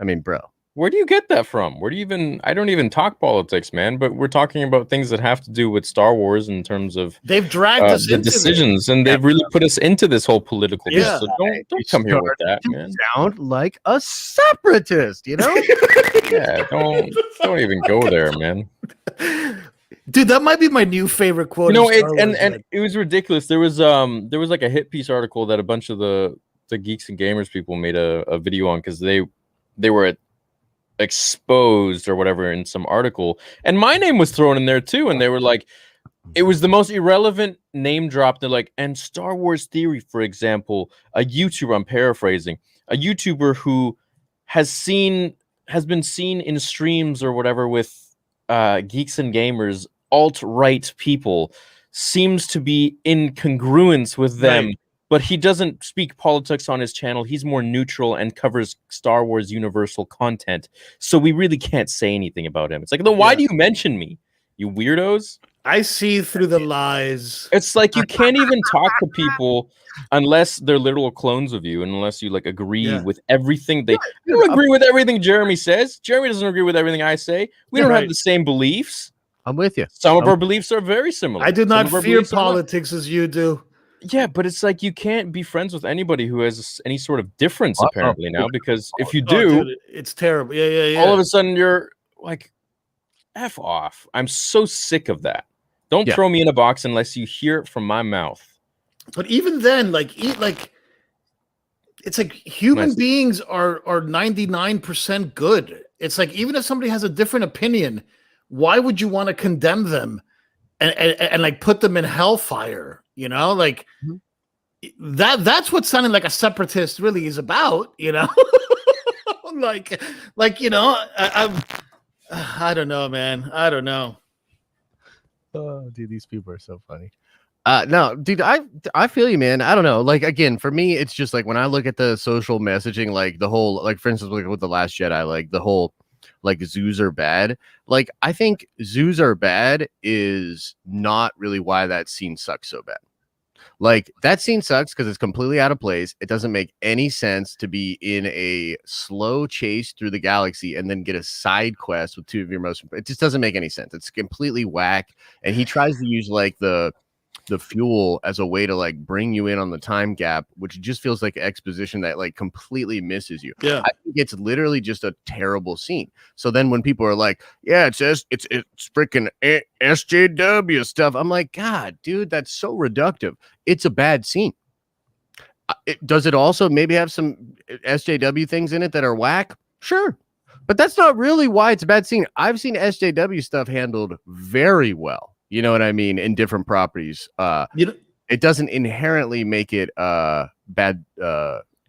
I mean, bro, where do you get that from? Where do you even? I don't even talk politics, man. But we're talking about things that have to do with Star Wars in terms of they've dragged us the into decisions, and they've really put us into this whole political. Yeah. So don't come here with that, man. Sound like a separatist, you know? Yeah, don't even go there, man. Dude, that might be my new favorite quote. You know, and it was ridiculous. There was like a hit piece article that a bunch of the Geeks and Gamers people made a video on because they were exposed or whatever in some article, and my name was thrown in there too, and they were like, it was the most irrelevant name drop. They're like, and Star Wars Theory, for example, a YouTuber, I'm paraphrasing, a YouTuber who has been seen in streams or whatever with Geeks and Gamers, alt-right people, seems to be in congruence with them. Right. But he doesn't speak politics on his channel. He's more neutral and covers Star Wars Universal content. So we really can't say anything about him. It's like, then why do you mention me, you weirdos? I see through the lies. It's like you can't even talk to people unless they're literal clones of you, and unless you like agree with everything they don't agree with everything Jeremy says. Jeremy doesn't agree with everything I say. We don't have the same beliefs. I'm with you. Some of our beliefs are very similar. I do not fear politics as you do. Yeah, but it's like you can't be friends with anybody who has any sort of difference apparently now, because if you do, dude, it's terrible. Yeah. All of a sudden you're like, F off. I'm so sick of that. Don't throw me in a box unless you hear it from my mouth. But even then, it's like human beings are 99% good. It's like, even if somebody has a different opinion, why would you want to condemn them and like put them in hellfire? You know, like that's what sounding like a separatist really is about, you know? like, you know, I don't know, man. I don't know. Oh, dude, these people are so funny. No, dude, I feel you, man. I don't know. Like, again, for me, it's just like when I look at the social messaging, like the whole, like, for instance, like with The Last Jedi, like the whole, like, zoos are bad. Like, I think zoos are bad is not really why that scene sucks so bad. Like, that scene sucks because it's completely out of place. It doesn't make any sense to be in a slow chase through the galaxy and then get a side quest with 2 of your most. It just doesn't make any sense. It's completely whack. And he tries to use like the fuel as a way to like bring you in on the time gap, which just feels like exposition that like completely misses you. Yeah, I think it's literally just a terrible scene. So then when people are like, yeah, it's freaking SJW stuff, I'm like, God, dude, that's so reductive. It's a bad scene. Does it also maybe have some SJW things in it that are whack? Sure, but that's not really why it's a bad scene. I've seen SJW stuff handled very well. You know what I mean? In different properties. It doesn't inherently make it bad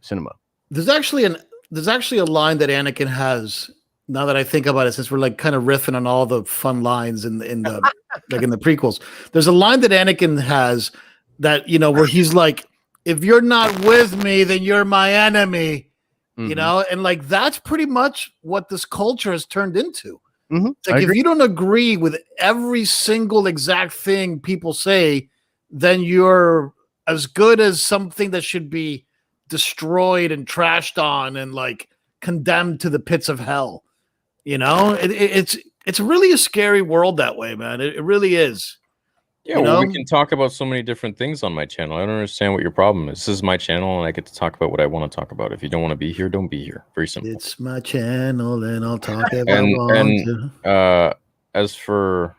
cinema. There's actually a line that Anakin has, now that I think about it, since we're like kind of riffing on all the fun lines in the like in the prequels. There's a line that Anakin has that, you know, where he's like, if you're not with me, then you're my enemy. you know, and like that's pretty much what this culture has turned into. It's I like if agree. you don't agree with every single exact thing people say, then you're as good as something that should be destroyed and trashed on and like condemned to the pits of hell. You know, it's really a scary world that way, man. It really is. Yeah, You well, we know? can talk about so many different things on my channel. I don't understand what your problem is. This is my channel, and I get to talk about what I want to talk about. If you don't want to be here, don't be here. Very simple. It's my channel, and I'll talk if I And want to. as for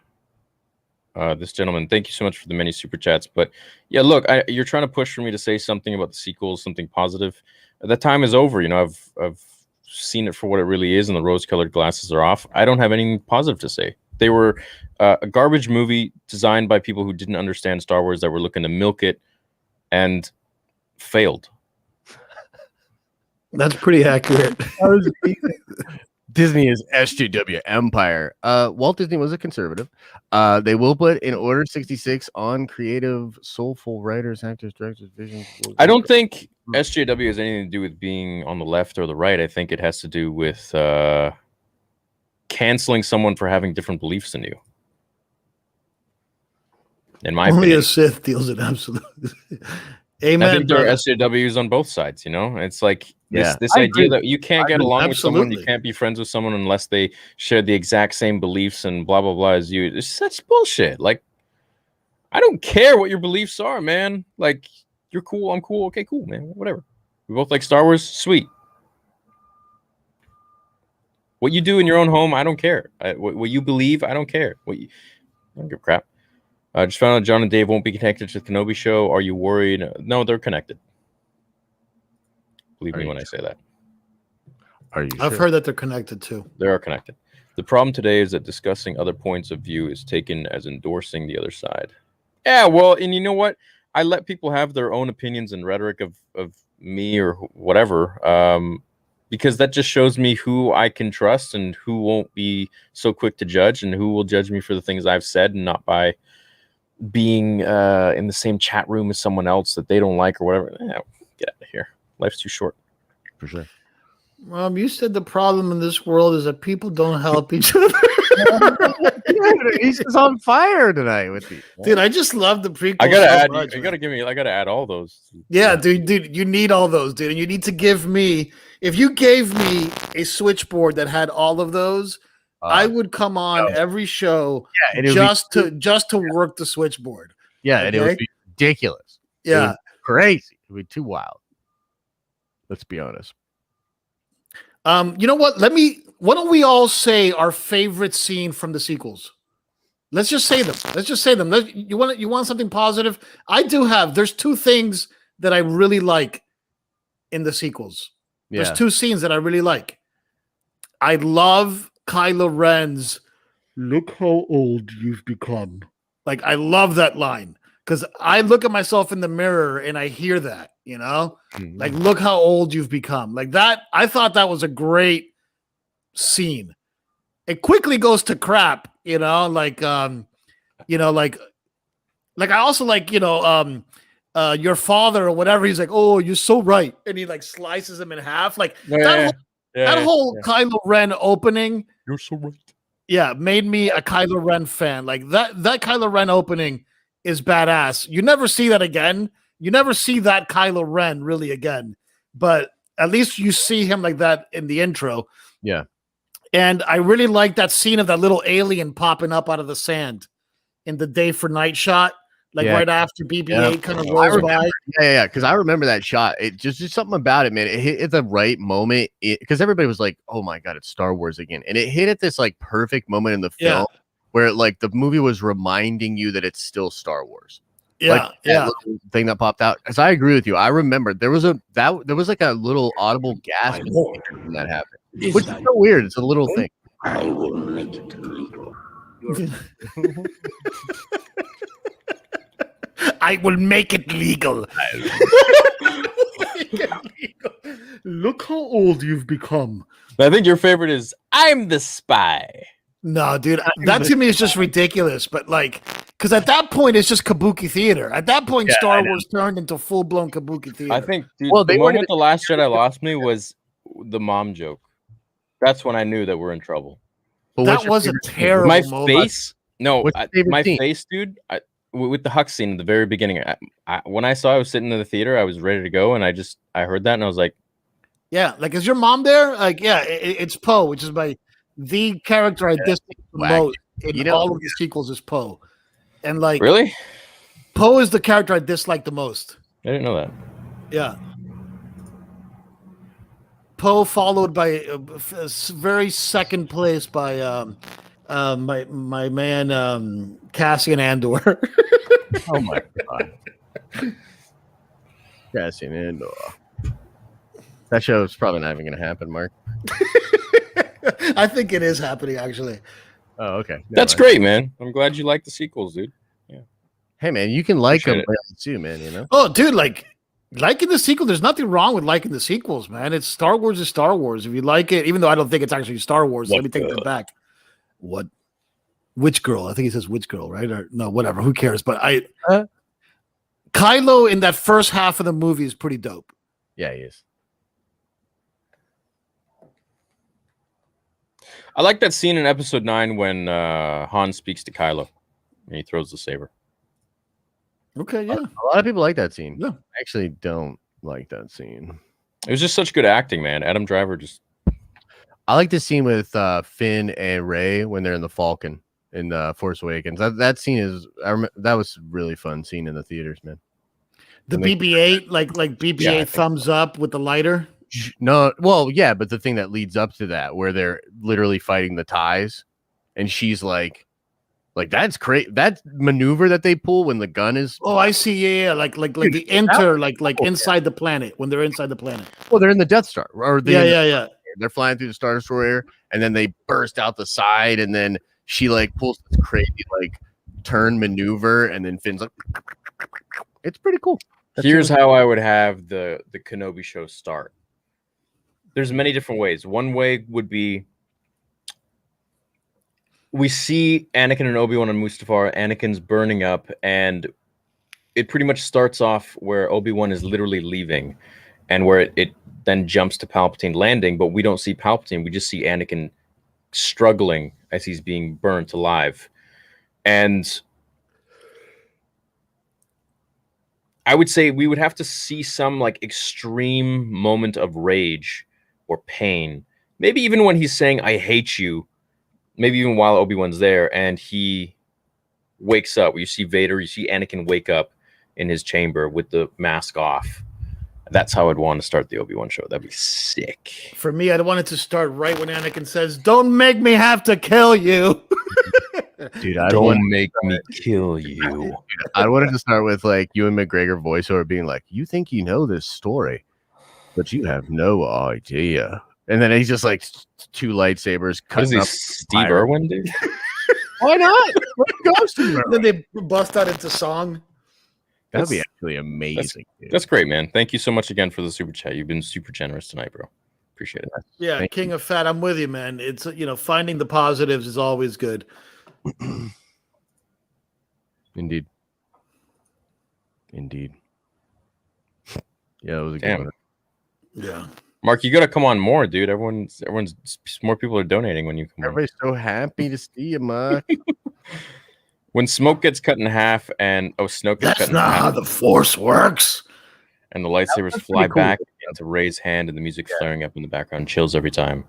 this gentleman, thank you so much for the many super chats. But yeah, look, you're trying to push for me to say something about the sequels, something positive. That time is over. You know, I've seen it for what it really is, and the rose-colored glasses are off. I don't have anything positive to say. They were a garbage movie designed by people who didn't understand Star Wars, that were looking to milk it, and failed. That's pretty accurate. Disney is SJW Empire. Walt Disney was a conservative. They will put in Order 66 on creative, soulful writers, actors, directors, vision. I don't think SJW has anything to do with being on the left or the right. I think it has to do with canceling someone for having different beliefs than you. In my Only opinion, a Sith deals in absolute. Amen. I think there are brother. SJWs on both sides. You know, it's like Yeah, this I idea agree. that you can't I get agree. along with someone, you Absolutely. can't be friends with someone unless they share the exact same beliefs and blah blah blah as you. It's such bullshit. Like, I don't care what your beliefs are, man. Like, you're cool, I'm cool. Okay, cool, man. Whatever. We both like Star Wars. Sweet. What you do in your own home, I don't care. What you believe, I don't care. I don't give a crap. Just found out John and Dave won't be connected to the Kenobi show. Are you worried? No, they're connected. Believe Are me you when I say that. Are you I've sure? heard that they're connected too. They are connected. The problem today is that discussing other points of view is taken as endorsing the other side. Yeah, well, and you know what? I let people have their own opinions and rhetoric of me or whatever, because that just shows me who I can trust and who won't be so quick to judge, and who will judge me for the things I've said and not by being in the same chat room as someone else that they don't like or whatever. Get out of here. Life's too short. For sure. You said the problem in this world is that people don't help each other. He's just on fire tonight with me. Dude, I just love the prequel. I gotta so add. much, You man. gotta give me. I gotta add all those. Yeah, dude, you need all those, dude. And you need to give me, if you gave me a switchboard that had all of those, I would come on every show Yeah, and it would be, just to work the switchboard. and it would okay? be ridiculous. It would Yeah. be crazy. It would be too wild. Let's be honest. You know what? Why don't we all say our favorite scene from the sequels? Let's just say them. You want something positive? I do have. There's two things that I really like in the sequels. Yeah. There's two scenes that I really like. I love Kylo Ren's "Look how old you've become." Like, I love that line because I look at myself in the mirror and I hear that, you know, like, look how old you've become. Like that. I thought that was a great scene. It quickly goes to crap, you know, like I also like, your father or whatever. He's like, oh, you're so right. And he like slices him in half. Like that whole Kylo Ren opening. You're so right. Yeah, made me a Kylo Ren fan. Like that Kylo Ren opening is badass. You never see that again. You never see that Kylo Ren really again. But at least you see him like that in the intro. Yeah. And I really like that scene of that little alien popping up out of the sand in the day for night shot, like right after BB-8 kind of rolls by. Yeah. Because I remember that shot. It just something about it, man. It hit at the right moment. Because everybody was like, "Oh my god, it's Star Wars again!" And it hit at this like perfect moment in the film where like the movie was reminding you that it's still Star Wars. Like that little thing that popped out. Because I agree with you. I remember there was like a little audible gasp when that happened, which is so weird. It's a little thing. I will make it legal. I will make it legal. Look how old you've become. I think your favorite is "I'm the spy." No, dude, that to me is just ridiculous. But like, because at that point it's just kabuki theater. At that point, Star Wars turned into full blown kabuki theater. I think, dude, Well, the they weren't moment the Last Jedi lost me was the mom joke. That's when I knew that we're in trouble. But what's That your was a favorite scene? terrible My moment. face, no, What's your favorite my scene? face, dude. With the Hux scene at the very beginning, when I saw I was sitting in the theater, I was ready to go, and I heard that, and I was like, Yeah, like is your mom there? Like, yeah, it's Poe, which is the character I dislike the Wacky. most in You know- all of the sequels is Poe, and like really? Poe is the character I dislike the most. I didn't know that. Yeah. Poe followed by very second place by my man Cassian Andor. Oh my god. Cassian Andor. That show's probably not even going to happen, Mark. I think it is happening actually. Oh, okay. Never That's mind. great, man. I'm glad you like the sequels, dude. Hey, man, you can like them Appreciate too, man. You know. Oh, dude, like liking the sequel. There's nothing wrong with liking the sequels, man. It's Star Wars is Star Wars. If you like it, even though I don't think it's actually Star Wars, let me take that back. What? Which girl? I think he says which girl, right? Or no, whatever. Who cares? But Kylo in that first half of the movie is pretty dope. Yeah, he is. I like that scene in Episode 9 when Han speaks to Kylo and he throws the saber. Okay, yeah. A lot of people like that scene. Yeah. I actually don't like that scene. It was just such good acting, man. Adam Driver just I like the scene with Finn and Rey when they're in the Falcon in Force Awakens. That scene is that was a really fun scene in the theaters, man. The And they- BB-8, like BB-8 Yeah, I think thumbs up with the lighter. No, well, yeah, but the thing that leads up to that, where they're literally fighting the ties, and she's like that's great. That maneuver that they pull when the gun is Oh, I see. Yeah, like the enter, like inside the planet when they're inside the planet. well, they're in the Death Star, or Yeah. they're flying through the Star Destroyer, and then they burst out the side, and then she like pulls this crazy like turn maneuver, and then Finn's like, it's pretty cool. That's Here's really- how I would have the Kenobi show start. There's many different ways. One way would be we see Anakin and Obi-Wan and Mustafar. Anakin's burning up, and it pretty much starts off where Obi-Wan is literally leaving, and where it then jumps to Palpatine landing, but we don't see Palpatine. We just see Anakin struggling as he's being burnt alive. And I would say we would have to see some like extreme moment of rage or pain. Maybe even when he's saying, I hate you, maybe even while Obi-Wan's there and he wakes up. You see Vader, you see Anakin wake up in his chamber with the mask off. That's how I'd want to start the Obi-Wan show. That'd be sick. For me, I'd want it to start right when Anakin says, "Don't make me have to kill you." dude, I Don't want make me kill you. I wanted to start with like Ewan McGregor voiceover being like, "You think you know this story, but you have no idea." And then he's just like two lightsabers What is cutting he, up. Steve fire. Irwin, dude? Why not? Let Ghost in there. Then they bust out into song. That'd be That's- actually amazing. dude. That's great, man. Thank you so much again for the super chat. You've been super generous tonight, bro. Appreciate it. Yeah, Thank King of Fat. I'm with you, man. It's finding the positives is always good. Indeed. Yeah, that was a good Damn. one. Yeah. Mark, you gotta come on more, dude. Everyone's more people are donating when you come on. Everybody's so happy to see you, Mark. When smoke gets cut in half and Snoke gets cut That's in not how half the Force works. and the lightsabers That's fly pretty cool. back into Rey's hand and the music flaring up in the background chills every time.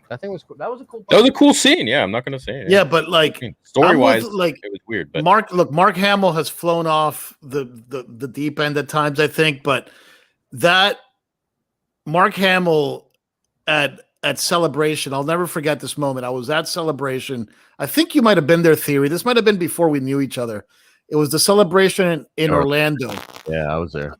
That thing was cool. That was a cool. That was a cool scene. Yeah, I'm not gonna say it. Yeah, but like Story wise, I'm with, like, it was weird, but Mark Hamill has flown off the deep end at times, I think, but that Mark Hamill at Celebration, I'll never forget this moment. I was at Celebration. I think you might have been there, Theory. This might have been before we knew each other. It was the Celebration in Sure. Orlando. Yeah, I was there.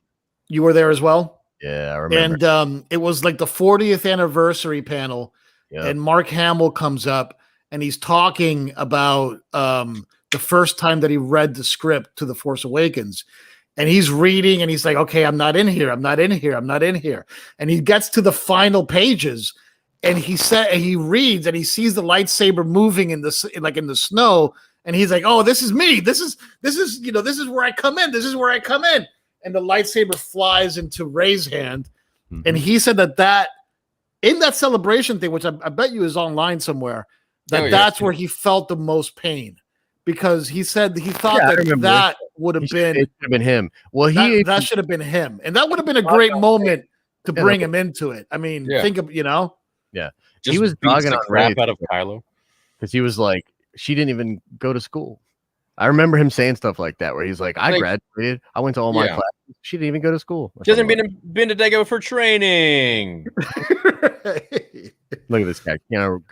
You were there as well? Yeah, I remember. And it was like the 40th anniversary panel. Yeah. And Mark Hamill comes up and he's talking about the first time that he read the script to The Force Awakens. And he's reading and he's like, okay, I'm not in here. I'm not in here. I'm not in here. And he gets to the final pages and he reads and he sees the lightsaber moving in the snow. And he's like, oh, this is me. This is where I come in. This is where I come in. And the lightsaber flies into Rey's hand. And he said that in that celebration thing, which I bet you is online somewhere, that's where he felt the most pain, because he said he thought that would have been, it should have been him. Well, that should have been him, and that would have been a great moment to bring him into it. I mean, think of Just he was beats dogging the on crap Ray out of Kylo. because he was like, she didn't even go to school. I remember him saying stuff like that, where he's like, I graduated, I went to all my classes. She didn't even go to school. She hasn't been to Dago for training. Look at this guy.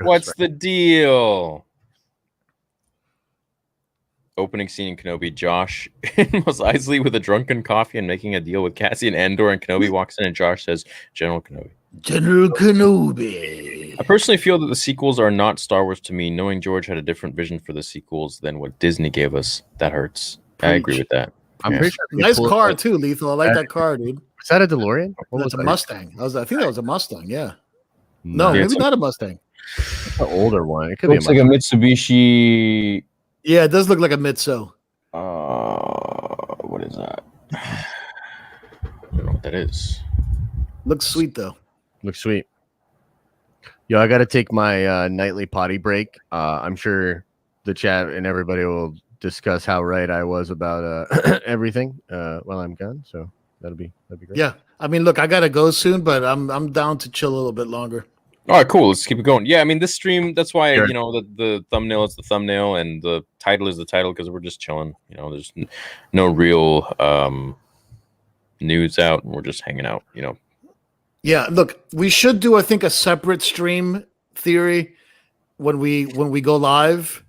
What's the deal? Opening scene in Kenobi, Josh in Mos Eisley with a drunken coffee and making a deal with Cassian Andor, and Kenobi walks in and Josh says, General Kenobi. General Kenobi. I personally feel that the sequels are not Star Wars to me. Knowing George had a different vision for the sequels than what Disney gave us, that hurts. I agree with that. I'm pretty sure. Nice car too, Lethal. I like that car, dude. Is that a DeLorean? That's a Mustang. I think that was a Mustang. Yeah. No, maybe not a Mustang. It's an older one. It could Looks be like a Mitsubishi. Yeah, it does look like a Mitsu. What is that? I don't know what that is. Looks sweet though. Looks sweet. Yo, I got to take my nightly potty break. I'm sure the chat and everybody will discuss how right I was about everything while I'm gone. So that'd be great. Yeah, I mean, look, I gotta go soon, but I'm down to chill a little bit longer. All right, cool. Let's keep it going. Yeah, I mean, this stream, that's why, the thumbnail is the thumbnail and the title is the title, because we're just chilling. There's no real news out. We're just hanging out, Yeah, look, we should do, I think, a separate stream theory when we go live,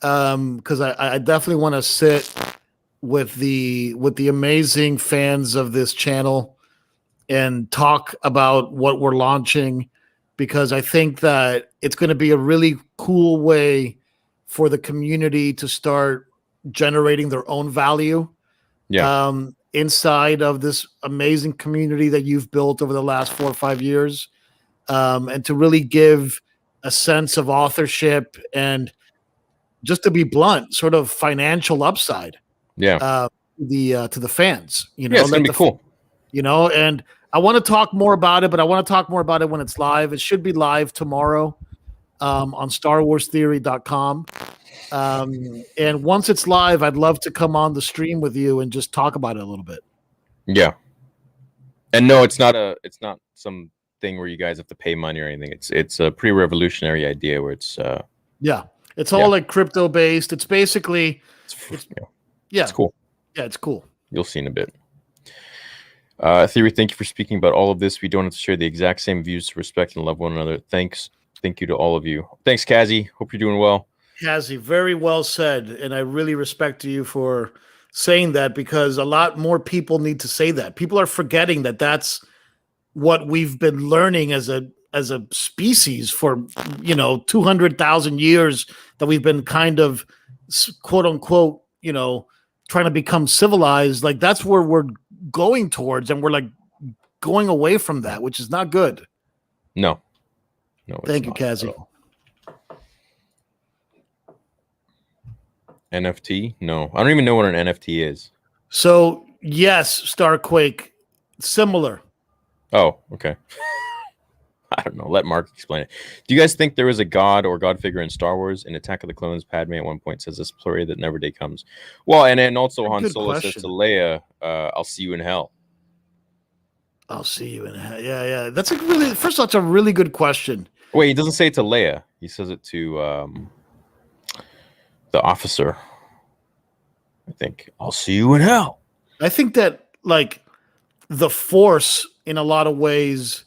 because I definitely want to sit with the amazing fans of this channel and talk about what we're launching, because I think that it's going to be a really cool way for the community to start generating their own value. Yeah. Inside of this amazing community that you've built over the last 4 or 5 years, and to really give a sense of authorship and, just to be blunt, sort of financial upside. Yeah. To the fans, Yeah, it's gonna be cool. And I want to talk more about it, but I want to talk more about it when it's live. It should be live tomorrow on StarWarsTheory.com. And once it's live, I'd love to come on the stream with you and just talk about it a little bit. Yeah. And no, it's not some thing where you guys have to pay money or anything. It's a pretty revolutionary idea where it's it's all like crypto based. It's basically it's cool. Yeah, it's cool. You'll see in a bit. Theory, thank you for speaking about all of this. We don't have to share the exact same views to respect and love one another. Thank you to all of you. Thanks, Kazi. Hope you're doing well. Kazi, very well said, and I really respect you for saying that, because a lot more people need to say that. People are forgetting that that's what we've been learning as a species for 200,000 years, that we've been kind of quote unquote trying to become civilized. Like, that's where we're going towards, and we're like going away from that, which is not good. No. Thank you, Kazi. NFT? No, I don't even know what an NFT is. So yes, Starquake, similar. Oh, okay. I don't know. Let Mark explain it. Do you guys think there is a god or god figure in Star Wars? In Attack of the Clones, Padme at one point says this story that never day comes. Well, and then also Han Solo says to Leia, "I'll see you in hell." I'll see you in hell. Yeah. That's a really good question. Wait, he doesn't say it to Leia. He says it to the officer. I think, "I'll see you in hell." I think that, like, the Force in a lot of ways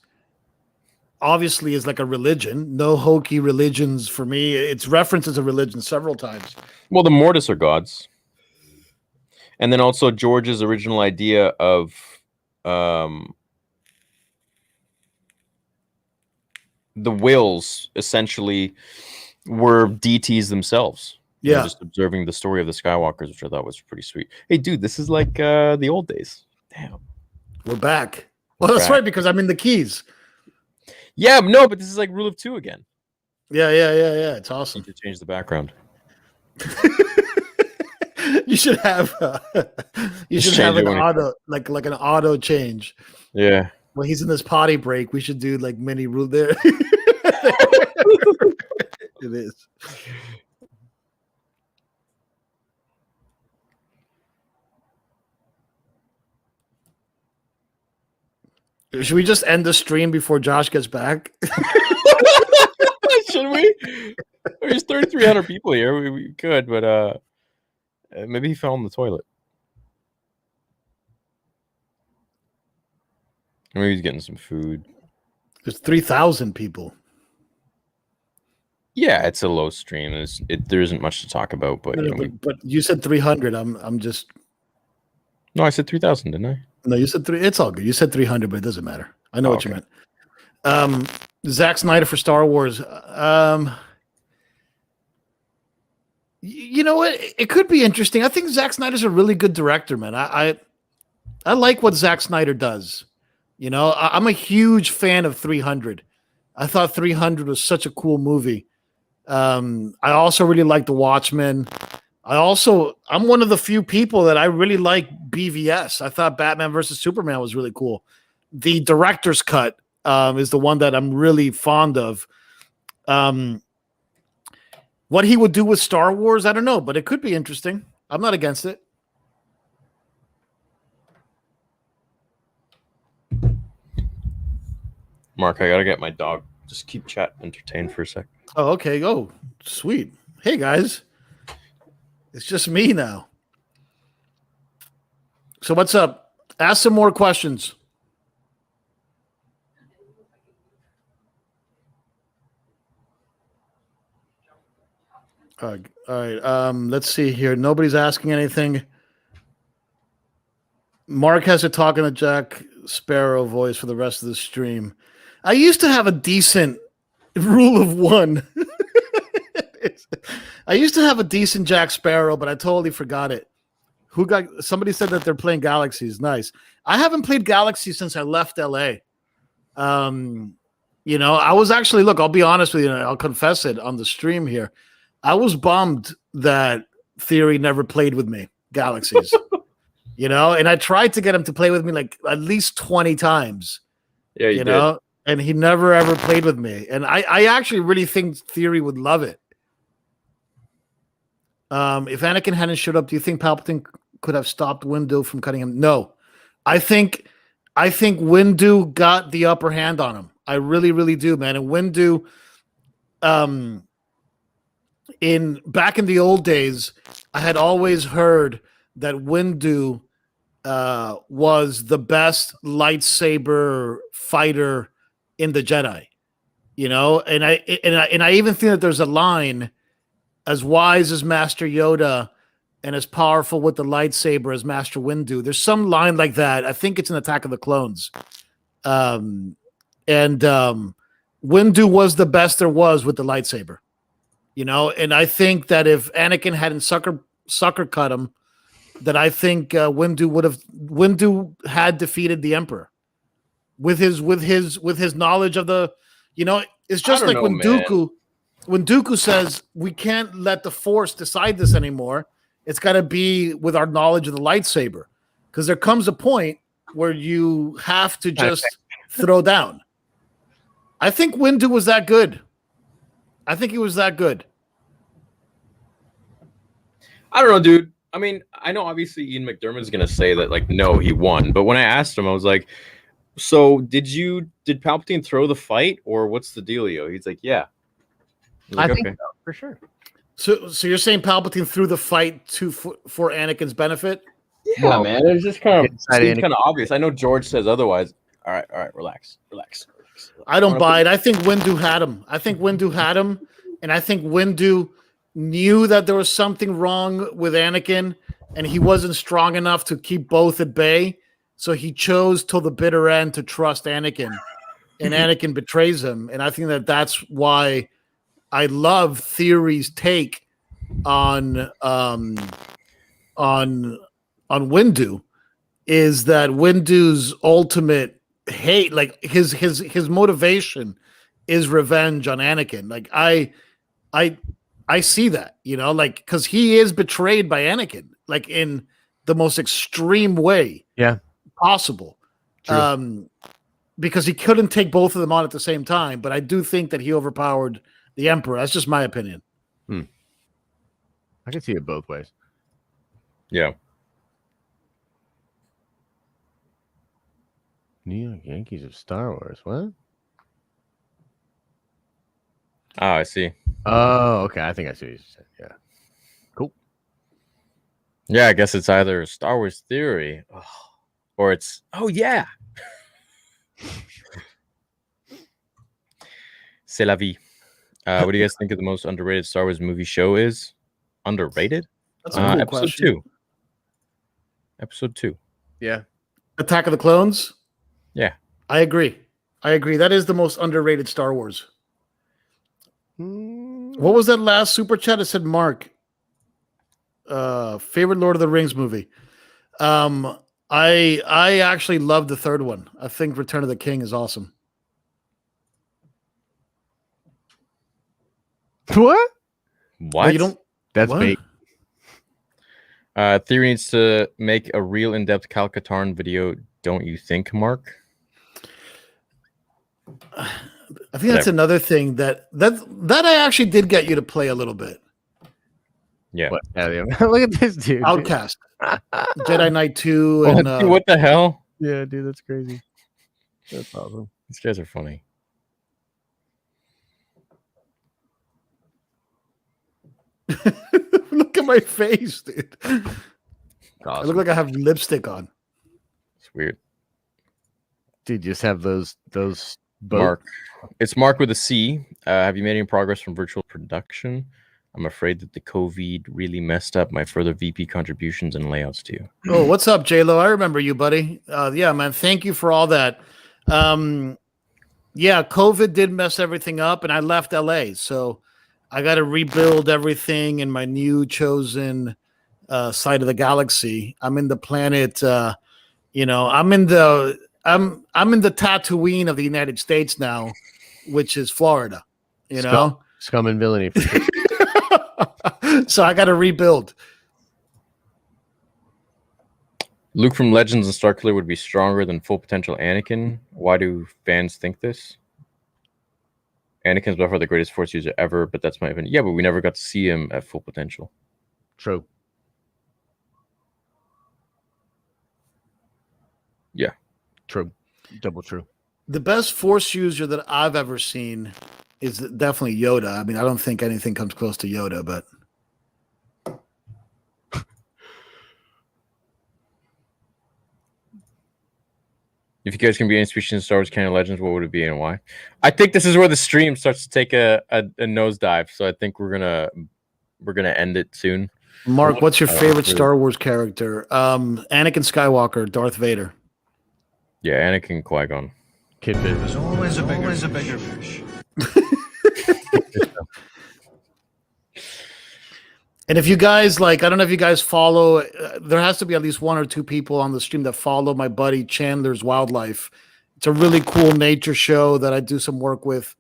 obviously is like a religion. No hokey religions for me. It's referenced as a religion several times. Well, the Mortis are gods. And then also George's original idea of the Wills essentially were deities themselves. Yeah. Just observing the story of the Skywalkers, which I thought was pretty sweet. Hey, dude, this is like the old days. Damn. We're back. Well, that's right, because I'm in the keys. Yeah, no, but this is like Rule of Two again. Yeah. It's awesome. You need to change the background. You should have an auto, like an auto change. Yeah. When he's in this potty break, we should do like mini rule there. It is. Should we just end the stream before Josh gets back? Should we? There's 3,300 people here. We could, but maybe he fell in the toilet. Maybe he's getting some food. There's 3,000 people. Yeah, it's a low stream. There isn't much to talk about, but, But you said 300. I'm just. No, I said 3,000, didn't I? No, you said 3. It's all good. You said 300, but it doesn't matter. I know what you meant. Zack Snyder for Star Wars. You know what? It could be interesting. I think Zack Snyder's a really good director, man. I like what Zack Snyder does. You know, I'm a huge fan of 300. I thought 300 was such a cool movie. I also really like The Watchmen. I'm one of the few people that I really like BVS. I thought Batman versus Superman was really cool. The director's cut is the one that I'm really fond of. What he would do with Star Wars, I don't know, but it could be interesting. I'm not against it. Mark, I gotta get my dog. Just keep chat entertained for a sec. Oh, okay. Oh, sweet. Hey, guys. It's just me now. So what's up? Ask some more questions. All right. Let's see here. Nobody's asking anything. Mark has a talking to Jack Sparrow voice for the rest of the stream. I used to have a decent rule of one. I used to have a decent Jack Sparrow, but I totally forgot it. Somebody said that they're playing Galaxies. Nice. I haven't played Galaxy since I left LA. You know, I was actually, look, I'll be honest with you, and I'll confess it on the stream here. I was bummed that Theory never played with me, Galaxies. You know, and I tried to get him to play with me like at least 20 times. Yeah, you know, and he never ever played with me. And I actually really think Theory would love it. If Anakin hadn't showed up, do you think Palpatine could have stopped Windu from cutting him? No. I think Windu got the upper hand on him. I really, really do, man. And Windu, back in the old days, I had always heard that Windu was the best lightsaber fighter in the Jedi. You know, and I even think that there's a line, as wise as Master Yoda and as powerful with the lightsaber as Master Windu. There's some line like that. I think it's in Attack of the Clones. Windu was the best there was with the lightsaber. You know, and I think that if Anakin hadn't sucker cut him, that I think Windu had defeated the Emperor with his knowledge of the, you know, it's just like when Dooku says we can't let the Force decide this anymore. It's got to be with our knowledge of the lightsaber, because there comes a point where you have to just throw down. I think Windu was that good. I think he was that good. I don't know, dude. I mean, I know obviously Ian McDermott's gonna say that, like, no, he won. But when I asked him, I was like, so did Palpatine throw the fight, or what's the dealio? He's like, yeah. I think so, for sure. So you're saying Palpatine threw the fight for Anakin's benefit? Yeah, man. It's just kind of obvious. I know George says otherwise. All right, relax. I don't buy it. I think Windu had him. And I think Windu knew that there was something wrong with Anakin, and he wasn't strong enough to keep both at bay. So he chose till the bitter end to trust Anakin, and Anakin betrays him. And I think that that's why I love Theory's take on Windu, is that Windu's ultimate hate, like his motivation is revenge on Anakin. Like I see that, you know, like, because he is betrayed by Anakin, like in the most extreme way possible. True. because he couldn't take both of them on at the same time. But I do think that he overpowered the Emperor. That's just my opinion. I can see it both ways. Yeah. New York Yankees of Star Wars. What? Oh, I see. Oh, okay. I think I see what you said. Yeah. Cool. Yeah, I guess it's either Star Wars Theory or it's yeah. C'est la vie. What do you guys think of the most underrated Star Wars movie show is? Underrated? That's a cool episode question. 2. Episode 2. Yeah. Attack of the Clones. Yeah. I agree. That is the most underrated Star Wars. What was that last super chat? It said Mark. Favorite Lord of the Rings movie. I actually love the third one. I think Return of the King is awesome. What? What? No, you don't. That's What? bait. Theory needs to make a real in-depth Cal Katarn video, don't you think, Mark? I think that's another thing that I actually did get you to play a little bit. Yeah. What? Look at this dude. Outcast, Jedi Knight 2, and Dude, what the hell? Yeah, dude, that's crazy. That's awesome. These guys are funny. look at my face, dude. I Awesome. look like I have lipstick on. It's weird. Dude, just have those both. Mark. It's Mark with a C. Have you made any progress from virtual production? I'm afraid that the COVID really messed up my further VP contributions and layouts to you. Oh, what's up, J-Lo? I remember you, buddy. Yeah, man. Thank you for all that. Yeah, COVID did mess everything up, and I left LA. So I got to rebuild everything in my new chosen side of the galaxy. I'm in the planet, I'm in the Tatooine of the United States now, which is Florida, Scum and villainy. So I got to rebuild. Luke from Legends and Starkiller would be stronger than full potential Anakin. Why do fans think this? Anakin's by far the greatest Force user ever, but that's my opinion. Yeah, but we never got to see him at full potential. True. Yeah. True. Double true. The best Force user that I've ever seen is definitely Yoda. I mean, I don't think anything comes close to Yoda, but If you guys can be any species in Star Wars canon legends, what would it be and why? I think this is where the stream starts to take a nosedive. So I think we're gonna end it soon. Mark, what's your favorite Star Wars character? Anakin Skywalker, Darth Vader. Yeah, Anakin, Qui-Gon. Kid Bit. There's always a bigger fish. And if you guys I don't know if you guys follow, there has to be at least one or two people on the stream that follow my buddy Chandler's Wildlife. It's a really cool nature show that I do some work with.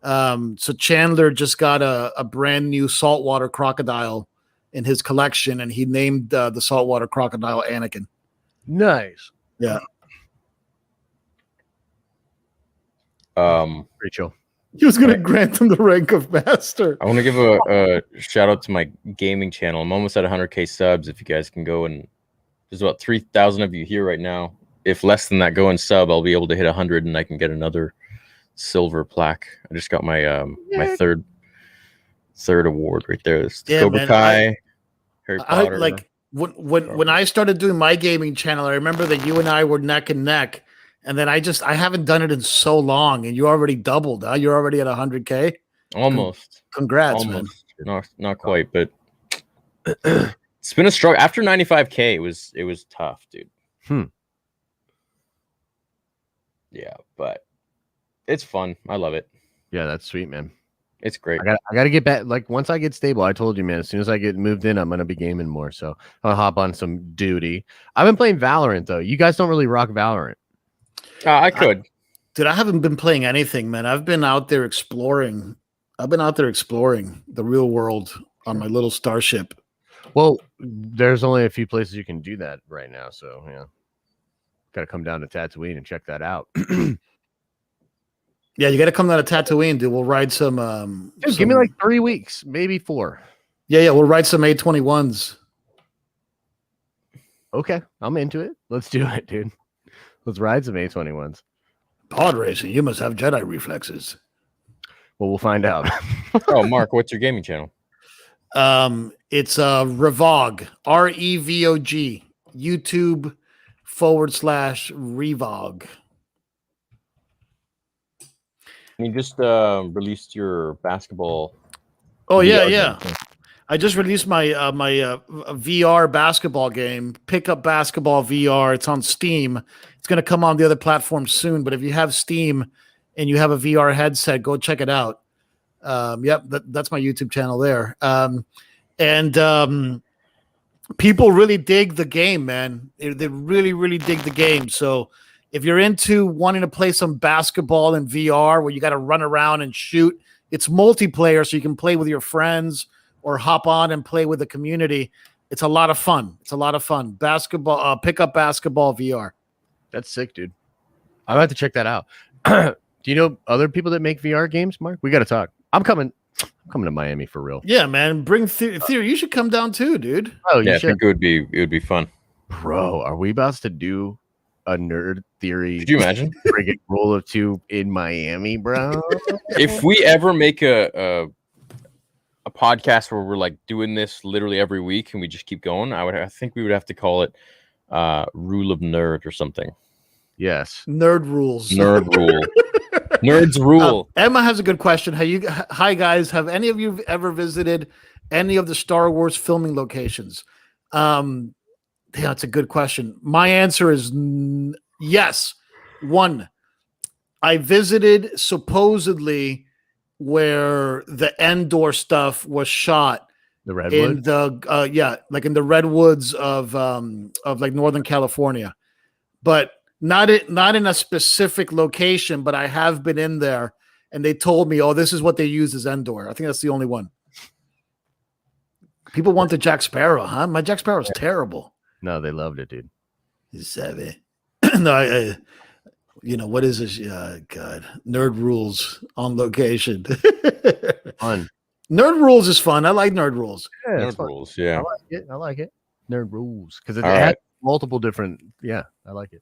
So Chandler just got a brand new saltwater crocodile in his collection, and he named the saltwater crocodile Anakin. Nice. Yeah. Pretty chill. He was going to grant him the rank of master. I want to give a shout out to my gaming channel. I'm almost at 100K subs. If you guys can go, and there's about 3,000 of you here right now. If less than that, go and sub. I'll be able to hit 100, and I can get another silver plaque. I just got my my third award right there. It's the Cobra Kai, Harry Potter. When I started doing my gaming channel, I remember that you and I were neck and neck. And then I haven't done it in so long, and you already doubled. Huh? You're already at 100K. Almost. Congrats, Almost. man. Not quite, but it's been a struggle. After 95K, it was tough, dude. Yeah, but it's fun. I love it. Yeah, that's sweet, man. It's great. I got to get back. Like once I get stable, I told you, man. As soon as I get moved in, I'm gonna be gaming more. So I'll hop on some duty. I've been playing Valorant though. You guys don't really rock Valorant. I could. Dude, I haven't been playing anything, man. I've been out there exploring. The real world on my little starship. Well, there's only a few places you can do that right now. So, yeah. Got to come down to Tatooine and check that out. Yeah, you got to come down to Tatooine, dude. We'll ride some. Dude, give me like 3 weeks, maybe 4. Yeah, we'll ride some A21s. Okay, I'm into it. Let's do it, dude. Let's ride some A21s. Pod racing. You must have Jedi reflexes. Well, we'll find out. Oh, Mark, what's your gaming channel? It's Revog, REVOG, YouTube/Revog. You just released your basketball. Oh yeah, VR yeah. game. I just released my VR basketball game, Pickup Basketball VR. It's on Steam. It's going to come on the other platforms soon. But if you have Steam and you have a VR headset, go check it out. Yep, that's my YouTube channel there. And people really dig the game, man. They really, really dig the game. So if you're into wanting to play some basketball in VR where you got to run around and shoot, it's multiplayer, so you can play with your friends or hop on and play with the community. It's a lot of fun. Basketball, Pickup Basketball VR. That's sick, dude. I'm about to check that out. Do you know other people that make VR games, Mark? We got to talk. I'm coming to Miami for real. Yeah, man. Bring Theory. You should come down too, dude. Oh, Yeah, you I should. think it would be fun. Bro, are we about to do a Nerd Theory Could you imagine? friggin' Rule of 2 in Miami, bro? If we ever make a podcast where we're like doing this literally every week and we just keep going, I think we would have to call it Rule of Nerd or something. Yes. Nerd rules. Nerd rule. Nerds rule. Emma has a good question. Hi guys. Have any of you ever visited any of the Star Wars filming locations? Yeah, it's a good question. My answer is yes. 1, I visited supposedly where the Endor stuff was shot The in Redwood. the like in the redwoods of like Northern California, but not in a specific location. But I have been in there, and they told me, "Oh, this is what they use as Endor." I think that's the only one. People want the Jack Sparrow, huh? My Jack Sparrow's terrible. No, they loved it, dude. Savvy. No, what is this? God, Nerd Rules on location. Fun. Nerd Rules is fun. I like Nerd Rules. Yeah, it's Nerd fun. rules. Yeah. I like it. Nerd Rules. Because it All has right. multiple different. Yeah, I like it.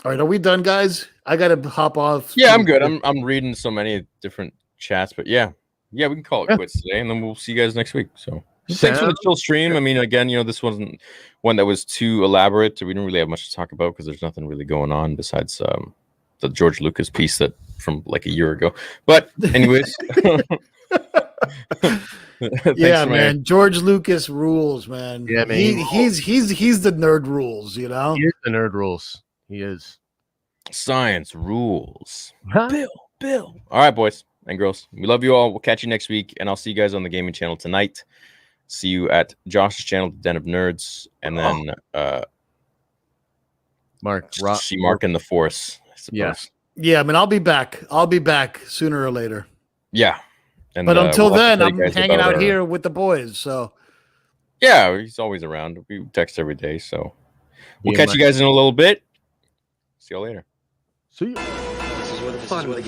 All right, are we done, guys? I gotta hop off. Yeah, I'm good. I'm reading so many different chats, but yeah, we can call it Yeah. quits today, and then we'll see you guys next week. So thanks for the chill stream. I mean, again, this wasn't one that was too elaborate. We didn't really have much to talk about because there's nothing really going on besides the George Lucas piece that from like a year ago. But anyways, Yeah, man. George Lucas rules, man. Yeah, man, He's the Nerd Rules. He is the Nerd Rules. He is. Science rules. Huh? Bill. All right, boys and girls. We love you all. We'll catch you next week, and I'll see you guys on the gaming channel tonight. See you at Josh's channel, The Den of Nerds, and then Mark. see Mark in the Force. I suppose. Yes. Yeah, I mean, I'll be back. I'll be back sooner or later. Yeah. And, But until we'll have then, to tell you I'm guys hanging about out our- here with the boys. So Yeah, he's always around. We text every day, so we'll Yeah, catch you guys in a little bit. See you later. See you. This is where the fun begins.